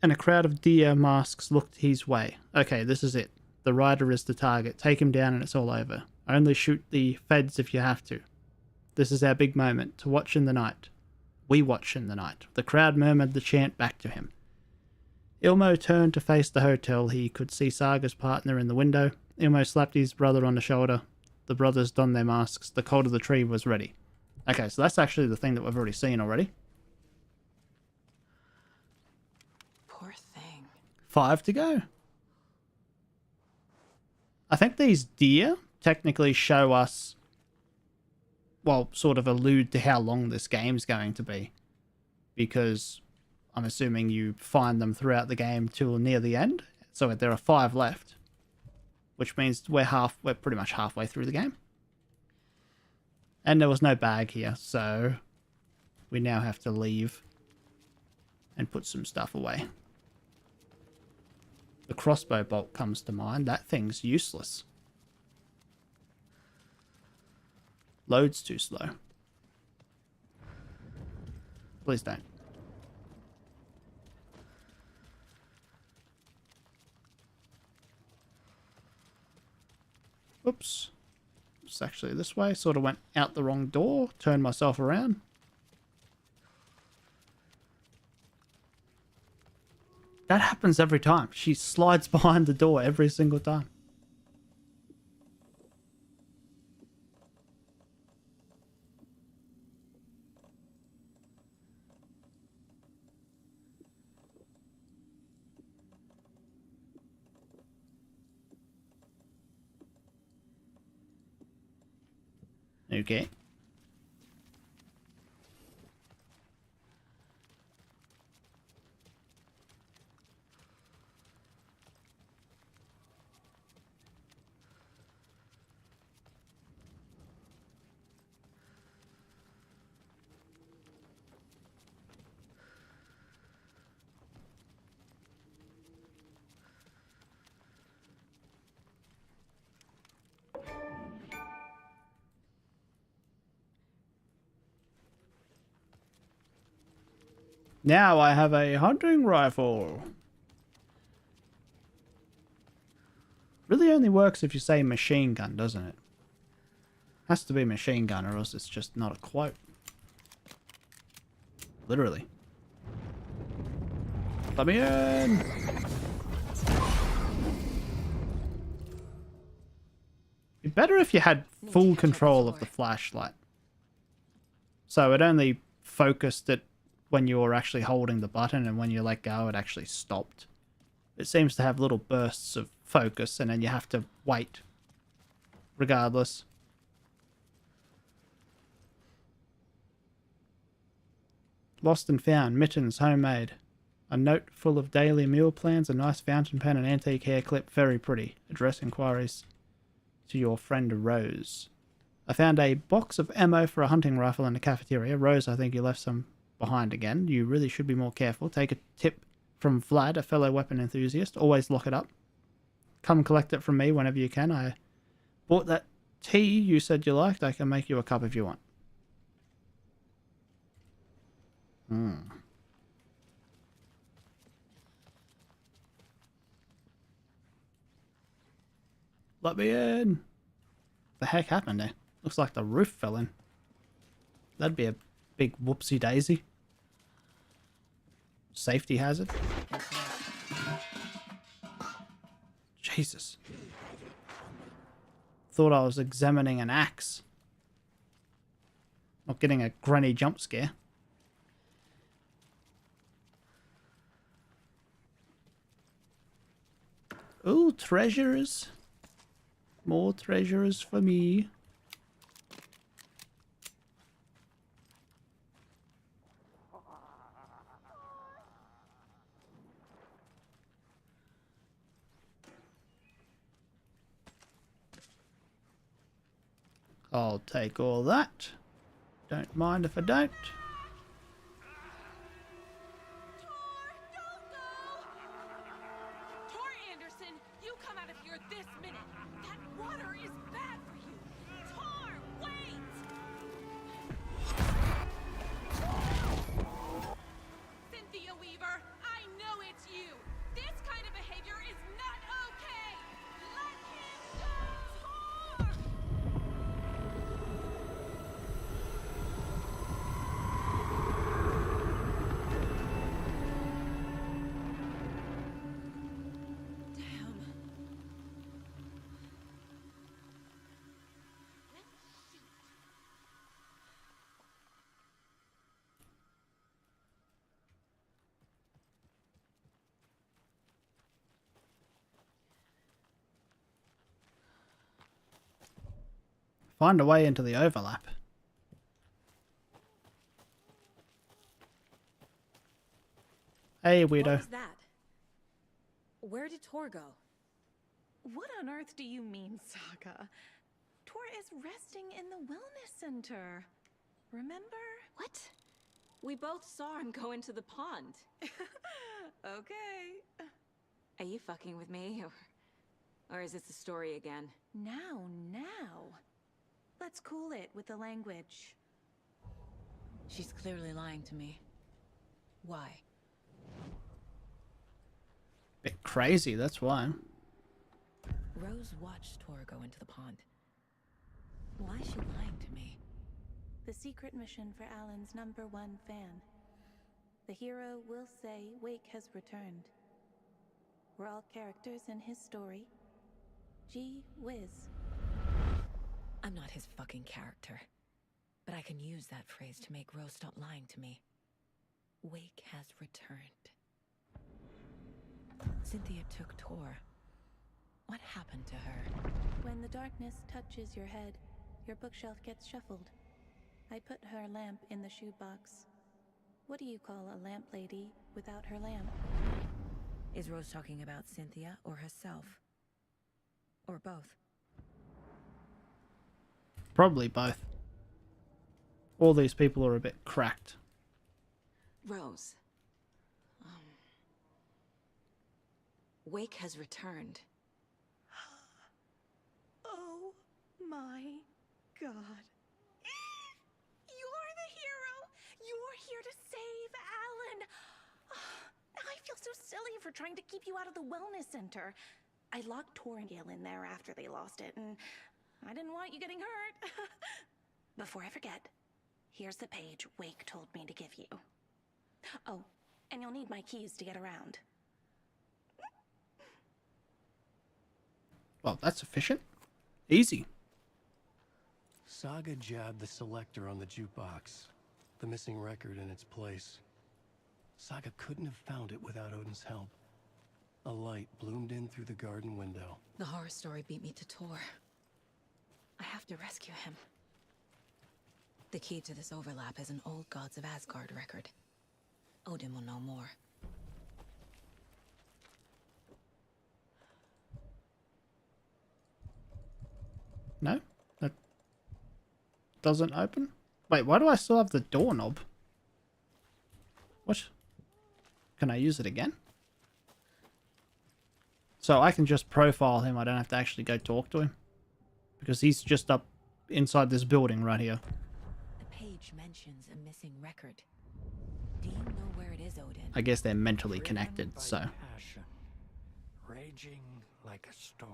and a crowd of deer masks looked his way. Okay, this is it. The rider is the target. Take him down and it's all over. Only shoot the feds if you have to. This is our big moment, to watch in the night. We watch in the night. The crowd murmured the chant back to him. Ilmo turned to face the hotel. He could see Saga's partner in the window. Ilmo slapped his brother on the shoulder. The brothers donned their masks. The cult of the tree was ready. Okay, so that's actually the thing that we've already seen already. Poor thing. 5 to go. I think these deer technically show us, well, sort of allude to how long this game's going to be. Because I'm assuming you find them throughout the game till near the end. So there are 5 left. Which means we're pretty much halfway through the game. And there was no bag here, so we now have to leave and put some stuff away. The crossbow bolt comes to mind. That thing's useless. Load's too slow. Please don't. Oops. It's actually this way. Sort of went out the wrong door. Turned myself around. That happens every time. She slides behind the door every single time. Okay. Now I have a hunting rifle. Really only works if you say machine gun, doesn't it? Has to be machine gun or else it's just not a quote. Literally. Let me in! It'd be better if you had full control of the flashlight. So it only focused it when you were actually holding the button, and when you let go it actually stopped. It seems to have little bursts of focus and then you have to wait regardless. Lost and found. Mittens, homemade. A note full of daily meal plans, a nice fountain pen, an antique hair clip. Very pretty. Address inquiries to your friend Rose. I found a box of ammo for a hunting rifle in the cafeteria. Rose, I think you left some behind again. You really should be more careful. Take a tip from Vlad, a fellow weapon enthusiast. Always lock it up. Come collect it from me whenever you can. I bought that tea you said you liked. I can make you a cup if you want. Let me in. The heck happened there? Looks like the roof fell in. That'd be a big whoopsie daisy. Safety hazard. Jesus. Thought I was examining an axe. Not getting a granny jump scare. Ooh, treasures. More treasures for me. I'll take all that. Don't mind if I don't. Tor Anderson, you come out of here this minute. That water is bad for you. Tor, wait! Cynthia Weaver, I know it's you. This kind of behavior is not okay. Let him go! Tor! Find a way into the overlap. Hey, What weirdo. was that? Where did Tor go? What on earth do you mean, Saga? Tor is resting in the wellness center. Remember? What? We both saw him go into the pond. Okay. Are you fucking with me? Or is this a story again? Now. Let's cool it with the language. She's clearly lying to me. Why? Bit crazy, that's why. Rose watched Tor go into the pond. Why is she lying to me? The secret mission for Alan's #1 fan. The hero will say Wake has returned. We're all characters in his story. Gee whiz. I'm not his fucking character. But I can use that phrase to make Rose stop lying to me. Wake has returned. Cynthia took Tor. What happened to her? When the darkness touches your head, your bookshelf gets shuffled. I put her lamp in the shoebox. What do you call a lamp lady without her lamp? Is Rose talking about Cynthia or herself? Or both? Probably both. All these people are a bit cracked. Rose. Wake has returned. Oh my God. You're the hero! You're here to save Alan! I feel so silly for trying to keep you out of the wellness center. I locked Tor and Gale in there after they lost it, and I didn't want you getting hurt. Before I forget, here's the page Wake told me to give you. Oh, and you'll need my keys to get around. Well, that's efficient. Easy. Saga jabbed the selector on the jukebox, the missing record in its place. Saga couldn't have found it without Odin's help. A light bloomed in through the garden window. The horror story beat me to Tor. I have to rescue him. The key to this overlap is an old Gods of Asgard record. Odin will know more. No? That doesn't open? Wait, why do I still have the doorknob? What? Can I use it again? So I can just profile him, I don't have to actually go talk to him. Because he's just up inside this building right here. The page mentions a missing record. Do you know where it is, Odin? I guess they're mentally Driven connected, by so... passion, raging like a storm.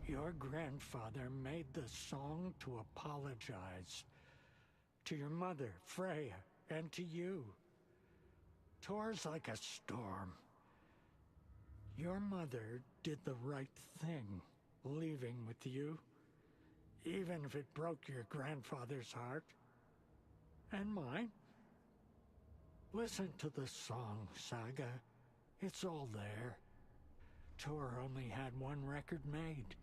Your grandfather made the song to apologize. To your mother, Freya, and to you. Tor's like a storm. Your mother did the right thing, leaving with you, even if it broke your grandfather's heart. And mine. Listen to the song, Saga. It's all there. Tor only had one record made.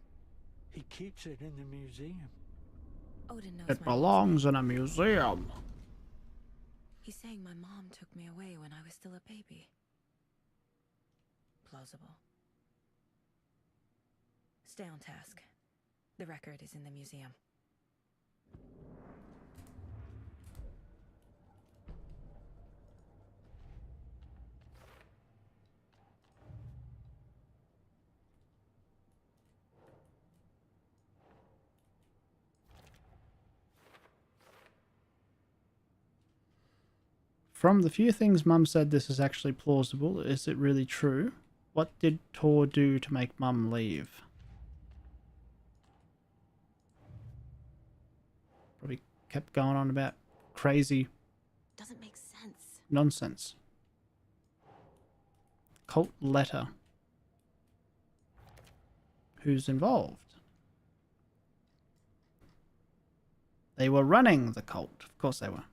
He keeps it in the museum. Odin knows It my belongs in a museum. He's saying my mom took me away when I was still a baby. Plausible. Stay on task. The record is in the museum. From the few things Mum said, this is actually plausible. Is it really true? What did Tor do to make Mum leave? Probably kept going on about crazy Doesn't make sense. nonsense. Cult letter. Who's involved? They were running the cult. Of course they were.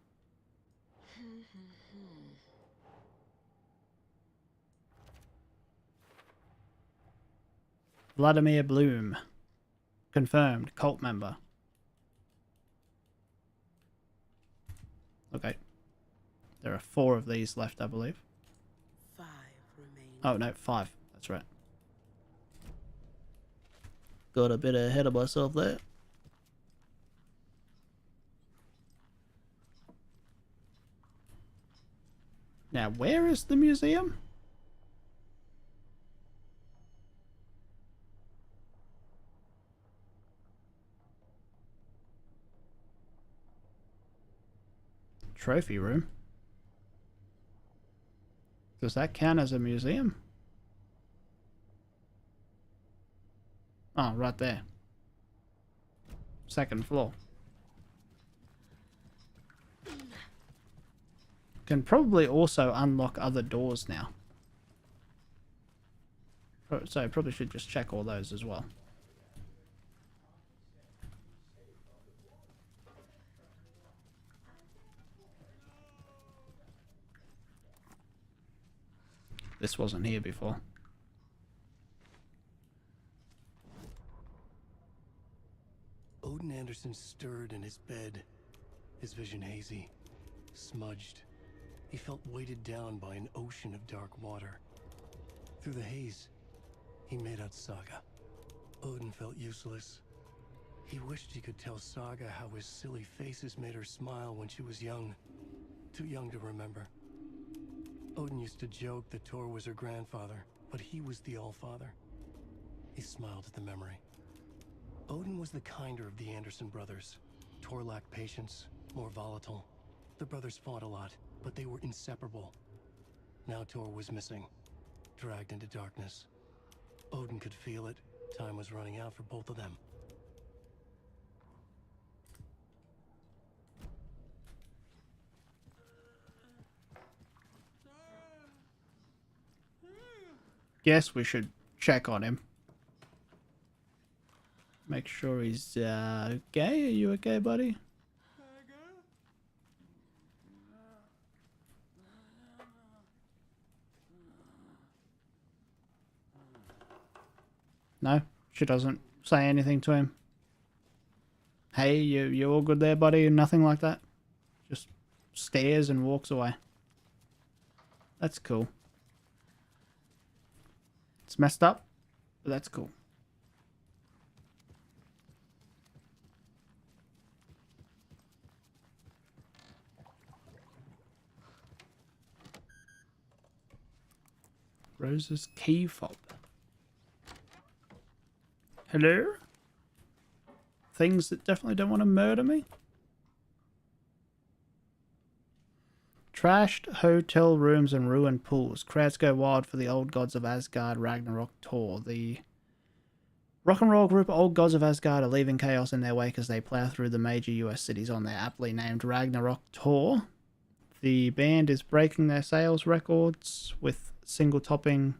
Vladimir Bloom. Confirmed. Cult member. Okay. There are 4 of these left, I believe. 5 remain. Oh, no, 5. That's right. Got a bit ahead of myself there. Now, where is the museum? Trophy room. Does that count as a museum? Oh, right there. 2nd floor. Can probably also unlock other doors now. So I probably should just check all those as well. This wasn't here before. Odin Anderson stirred in his bed, his vision hazy, smudged. He felt weighted down by an ocean of dark water. Through the haze, he made out Saga. Odin felt useless. He wished he could tell Saga how his silly faces made her smile when she was young. Too young to remember. Odin used to joke that Tor was her grandfather, but he was the Allfather. He smiled at the memory. Odin was the kinder of the Anderson brothers. Tor lacked patience, more volatile. The brothers fought a lot, but they were inseparable. Now Tor was missing, dragged into darkness. Odin could feel it. Time was running out for both of them. Guess we should check on him. Make sure he's okay. Are you okay, buddy? No, she doesn't say anything to him. Hey, you all good there, buddy? Nothing like that. Just stares and walks away. That's cool. It's messed up, but that's cool. Rose's key fob. Hello? Things that definitely don't want to murder me? Trashed hotel rooms and ruined pools. Crowds go wild for the old gods of Asgard, Ragnarok, Thor. The Rock and roll group Old Gods of Asgard are leaving chaos in their wake as they plow through the major US cities on their aptly named Ragnarok tour. The band is breaking their sales records with singles topping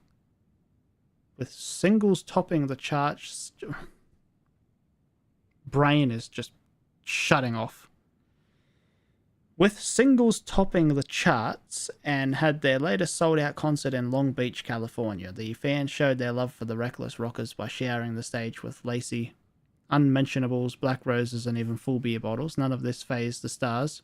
the charts. Brain is just shutting off. With singles topping the charts and had their latest sold-out concert in Long Beach, California, the fans showed their love for the Reckless Rockers by showering the stage with lacy unmentionables, black roses, and even full beer bottles. None of this fazed the stars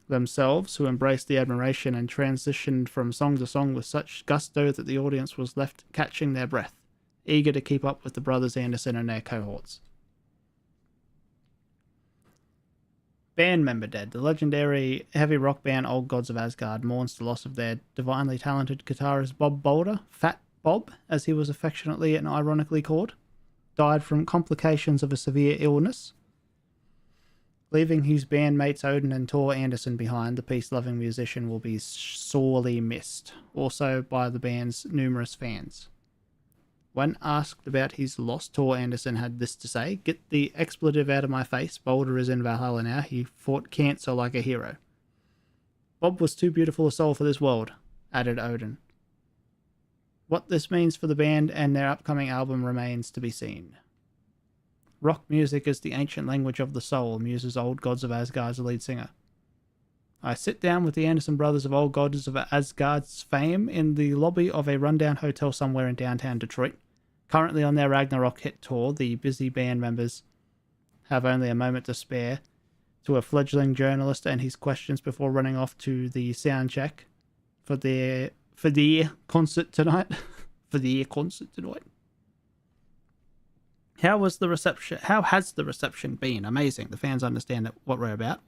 themselves, who embraced the admiration and transitioned from song to song with such gusto that the audience was left catching their breath, eager to keep up with the brothers Anderson and their cohorts. Band member dead. The legendary heavy rock band Old Gods of Asgard mourns the loss of their divinely talented guitarist Bob Boulder, Fat Bob, as he was affectionately and ironically called, died from complications of a severe illness. Leaving his bandmates Odin and Tor Anderson behind, the peace-loving musician will be sorely missed, also by the band's numerous fans. When asked about his loss, Tor Anderson had this to say: "Get the expletive out of my face. Boulder is in Valhalla now. He fought cancer like a hero. Bob was too beautiful a soul for this world," added Odin. What this means for the band and their upcoming album remains to be seen. Rock music is the ancient language of the soul, muses Old Gods of Asgard's lead singer. I sit down with the Anderson brothers of Old Gods of Asgard's fame in the lobby of a rundown hotel somewhere in downtown Detroit. Currently on their Ragnarok hit tour, the busy band members have only a moment to spare to a fledgling journalist and his questions before running off to the sound check for their concert tonight. How has the reception been? Amazing. The fans understand what we're about.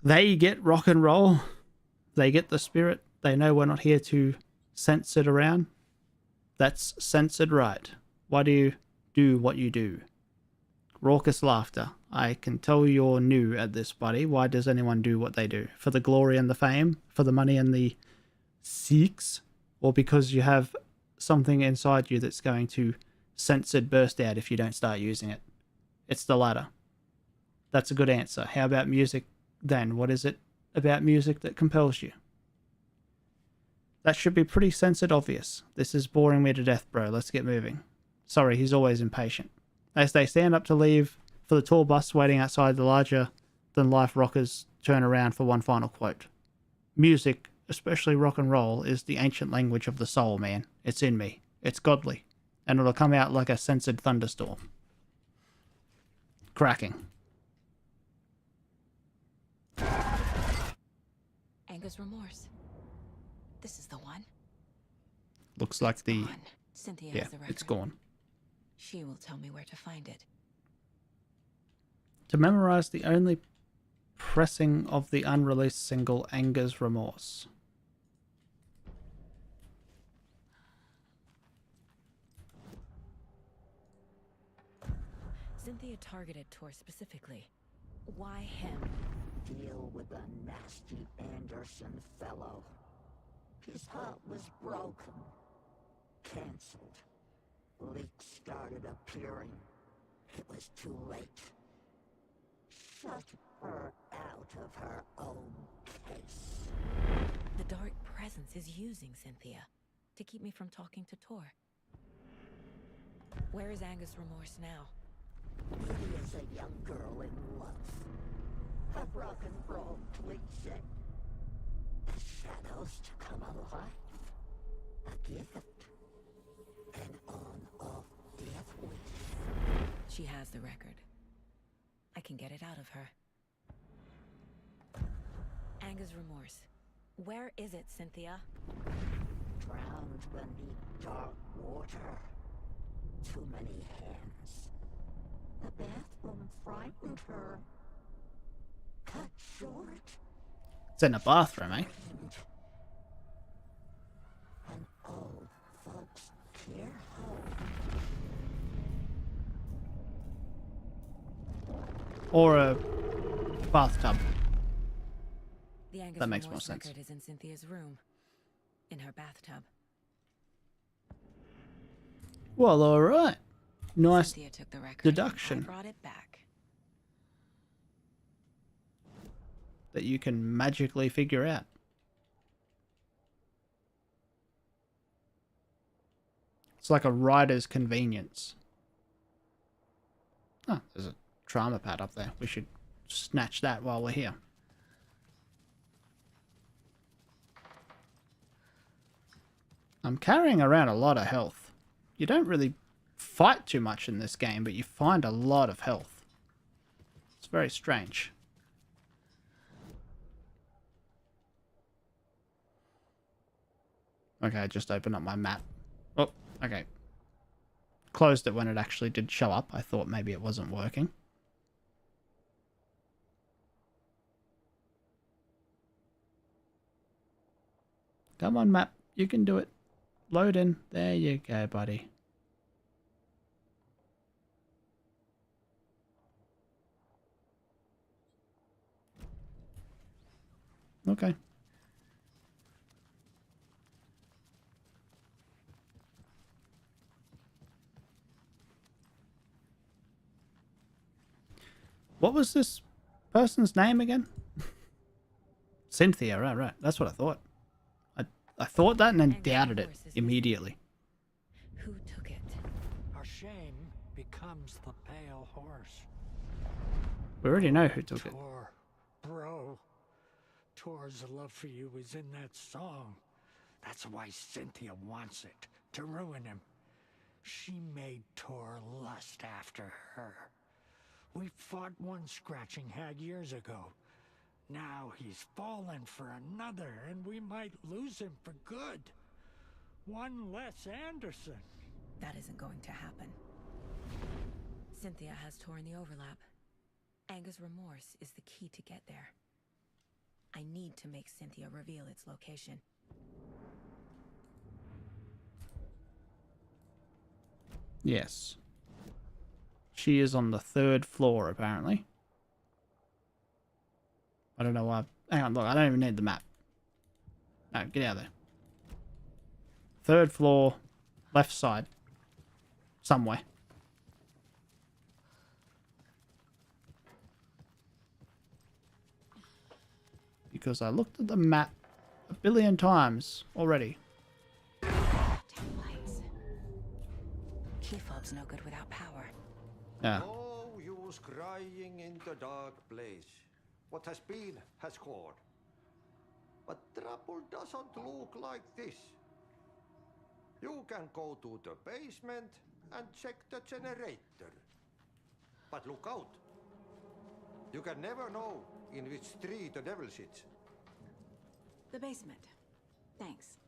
They get rock and roll. They get the spirit. They know we're not here to censor around. That's censored right. Why do you do what you do? Raucous laughter. I can tell you're new at this, buddy. Why does anyone do what they do? For the glory and the fame? For the money and the seeks? Or because you have something inside you that's going to censored burst out if you don't start using it? It's the latter. That's a good answer. How about music then? What is it about music that compels you? That should be pretty censored obvious. This is boring me to death, bro. Let's get moving. Sorry, he's always impatient. As they stand up to leave for the tour bus waiting outside, the larger-than-life rockers turn around for one final quote. Music, especially rock and roll, is the ancient language of the soul, man. It's in me. It's godly. And it'll come out like a censored thunderstorm. Cracking. Anger's remorse. This is the one. Looks like the... Gone. Cynthia yeah, has the record. it's gone. She will tell me where to find it. To memorize the only pressing of the unreleased single, Anger's Remorse. Cynthia targeted Tor specifically. Why him? Deal with the nasty Anderson fellow. His heart was broken. Cancelled. Leaks started appearing. It was too late. Shut her out of her own case. The dark presence is using Cynthia to keep me from talking to Tor. Where is Anger's remorse now? He is a young girl in love. A rock and roll cliche. The shadows to come alive. A gift. An on-off death wish. She has the record. I can get it out of her. Anger's remorse. Where is it, Cynthia? Drowned beneath dark water. Too many hands. The bathroom frightened her. Cut short. It's in a bathroom, eh? An old folks care home. Or a bathtub. The Anger's That makes more remorse sense. record is in Cynthia's room. In her bathtub. Well, alright. Nice Cynthia took the record. deduction. I brought it back. That you can magically figure out. It's like a writer's convenience. Oh, there's a trauma pad up there. We should snatch that while we're here. I'm carrying around a lot of health. You don't really fight too much in this game, but you find a lot of health. It's very strange. Okay, I just opened up my map. Oh, okay. Closed it when it actually did show up. I thought maybe it wasn't working. Come on, map. You can do it. Load in. There you go, buddy. Okay. What was this person's name again? Cynthia, right. That's what I thought. I thought that and then doubted it immediately. Who took it? Our shame becomes the pale horse. We already know who took it. Tor, bro. Tor's love for you is in that song. That's why Cynthia wants it, to ruin him. She made Tor lust after her. We fought one scratching hag years ago. Now he's fallen for another, and we might lose him for good. One less Anderson. That isn't going to happen. Cynthia has torn the overlap. Anga's remorse is the key to get there. I need to make Cynthia reveal its location. Yes. She is on the 3rd floor, apparently. I don't know why. Hang on, look, I don't even need the map. No, get out of there. 3rd floor, left side. Somewhere. Because I looked at the map a billion times already. Taillights. Key fob's no good without power. Yeah. No use crying in the dark place. What has been has gone. But trouble doesn't look like this. You can go to the basement and check the generator. But look out. You can never know in which tree the devil sits. The basement. Thanks.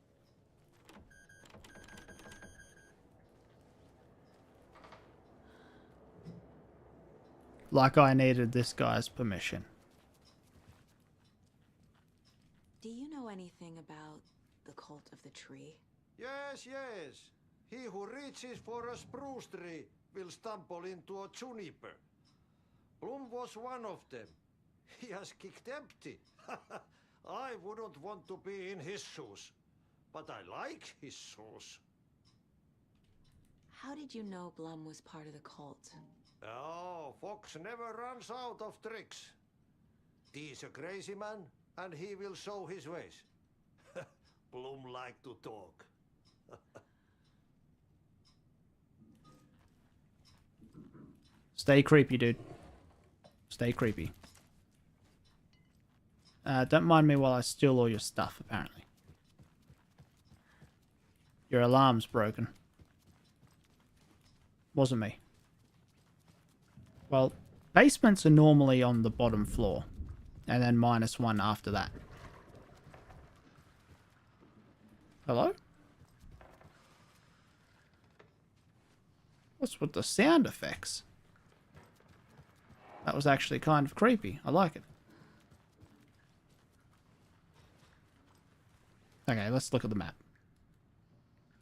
Like I needed this guy's permission. Do you know anything about the cult of the tree? Yes, yes. He who reaches for a spruce tree will stumble into a juniper. Bloom was one of them. He has kicked empty. I wouldn't want to be in his shoes, but I like his shoes. How did you know Blum was part of the cult? Oh, Fox never runs out of tricks. He's a crazy man, and he will show his ways. Bloom like to talk. Stay creepy, dude. Stay creepy. Don't mind me while I steal all your stuff, apparently. Your alarm's broken. Wasn't me. Well, basements are normally on the bottom floor. And then -1 after that. Hello? What's with the sound effects? That was actually kind of creepy. I like it. Okay, let's look at the map.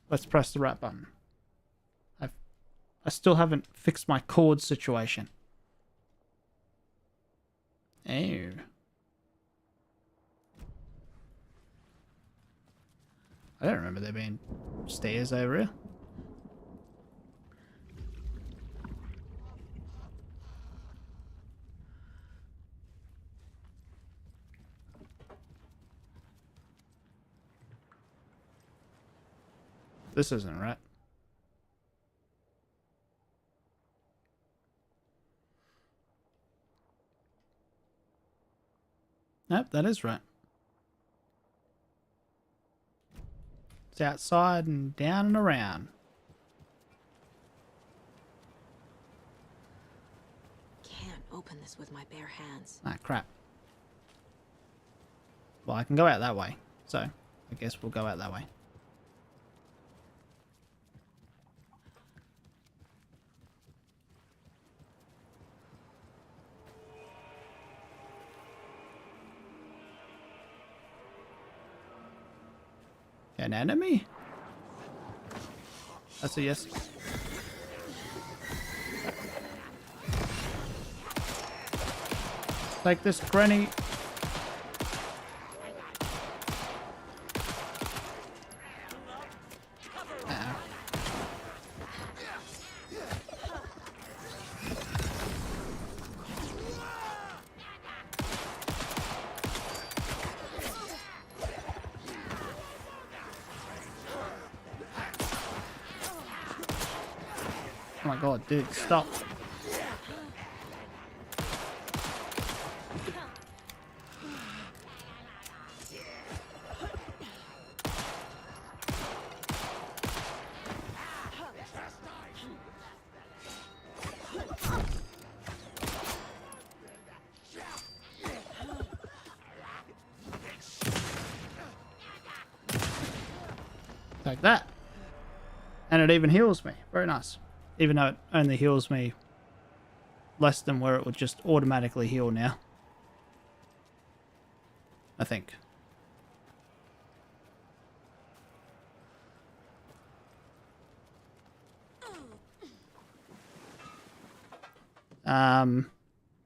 Let's press the right button. I still haven't fixed my cord situation. Oh. I don't remember there being stairs over here. This isn't right. Nope, that is right. It's outside and down and around. Can't open this with my bare hands. Ah, crap. Well, I can go out that way, so I guess we'll go out that way. An enemy? That's a yes. Take this, granny. Oh my god, dude, stop. Like that. And it even heals me. Very nice. Even though it only heals me less than where it would just automatically heal now. I think.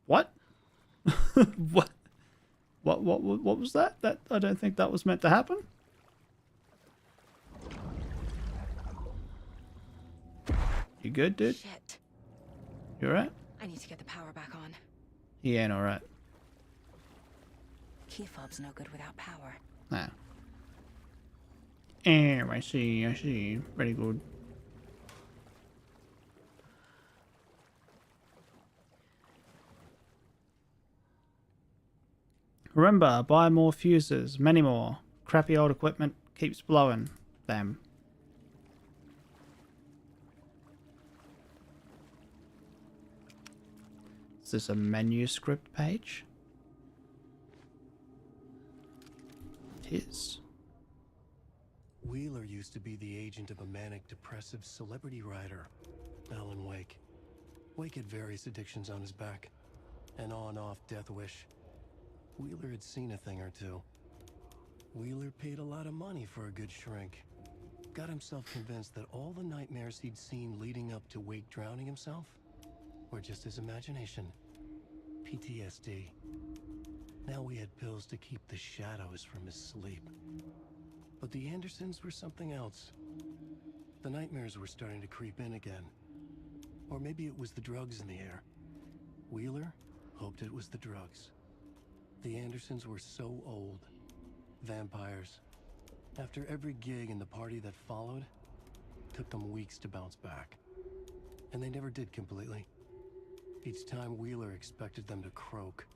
What? What was that? That I don't think that was meant to happen. You good, dude? Shit. You alright? I need to get the power back on. He ain't alright. Key fob's no good without power. Ah. I see. Very good. Remember, buy more fuses, many more. Crappy old equipment keeps blowing them. Is this a manuscript page? It is. Wheeler used to be the agent of a manic depressive celebrity writer, Alan Wake. Wake had various addictions on his back, an on-off death wish. Wheeler had seen a thing or two. Wheeler paid a lot of money for a good shrink. Got himself convinced that all the nightmares he'd seen leading up to Wake drowning himself were just his imagination. PTSD. Now we had pills to keep the shadows from his sleep. But the Andersons were something else. The nightmares were starting to creep in again. Or maybe it was the drugs in the air. Wheeler hoped it was the drugs. The Andersons were so old. Vampires. After every gig and the party that followed, took them weeks to bounce back. And they never did completely. Each time Wheeler expected them to croak.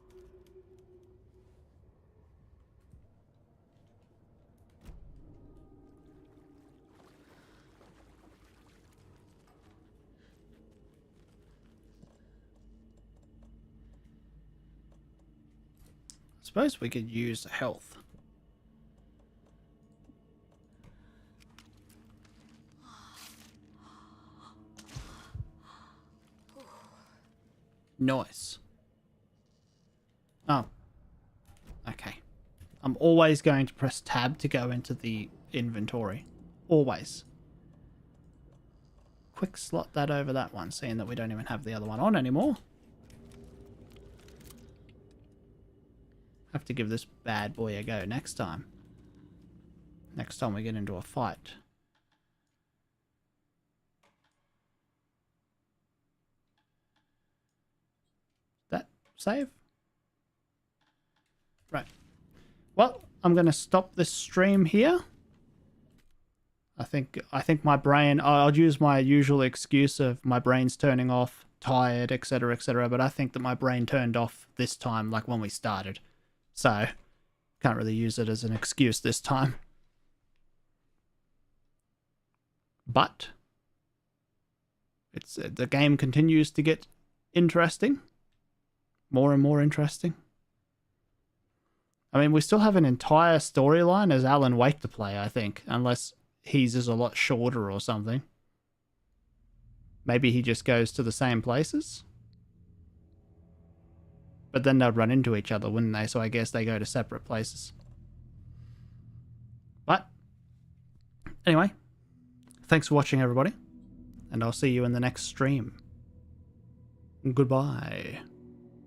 Suppose we could use health. Nice. Oh. Okay. I'm always going to press tab to go into the inventory. Always. Quick slot that over that one, seeing that we don't even have the other one on anymore. Have to give this bad boy a go next time. Next time we get into a fight. That save? Right. Well, I'm going to stop this stream here. I think my brain, I'll use my usual excuse of my brain's turning off, tired, etc., etc., but I think that my brain turned off this time, like when we started. So, can't really use it as an excuse this time. But the game continues to get interesting. More and more interesting. I mean, we still have an entire storyline as Alan Wake to play, I think, unless his is a lot shorter or something. Maybe he just goes to the same places? But then they'd run into each other, wouldn't they? So I guess they go to separate places. But, anyway, thanks for watching, everybody. And I'll see you in the next stream. Goodbye.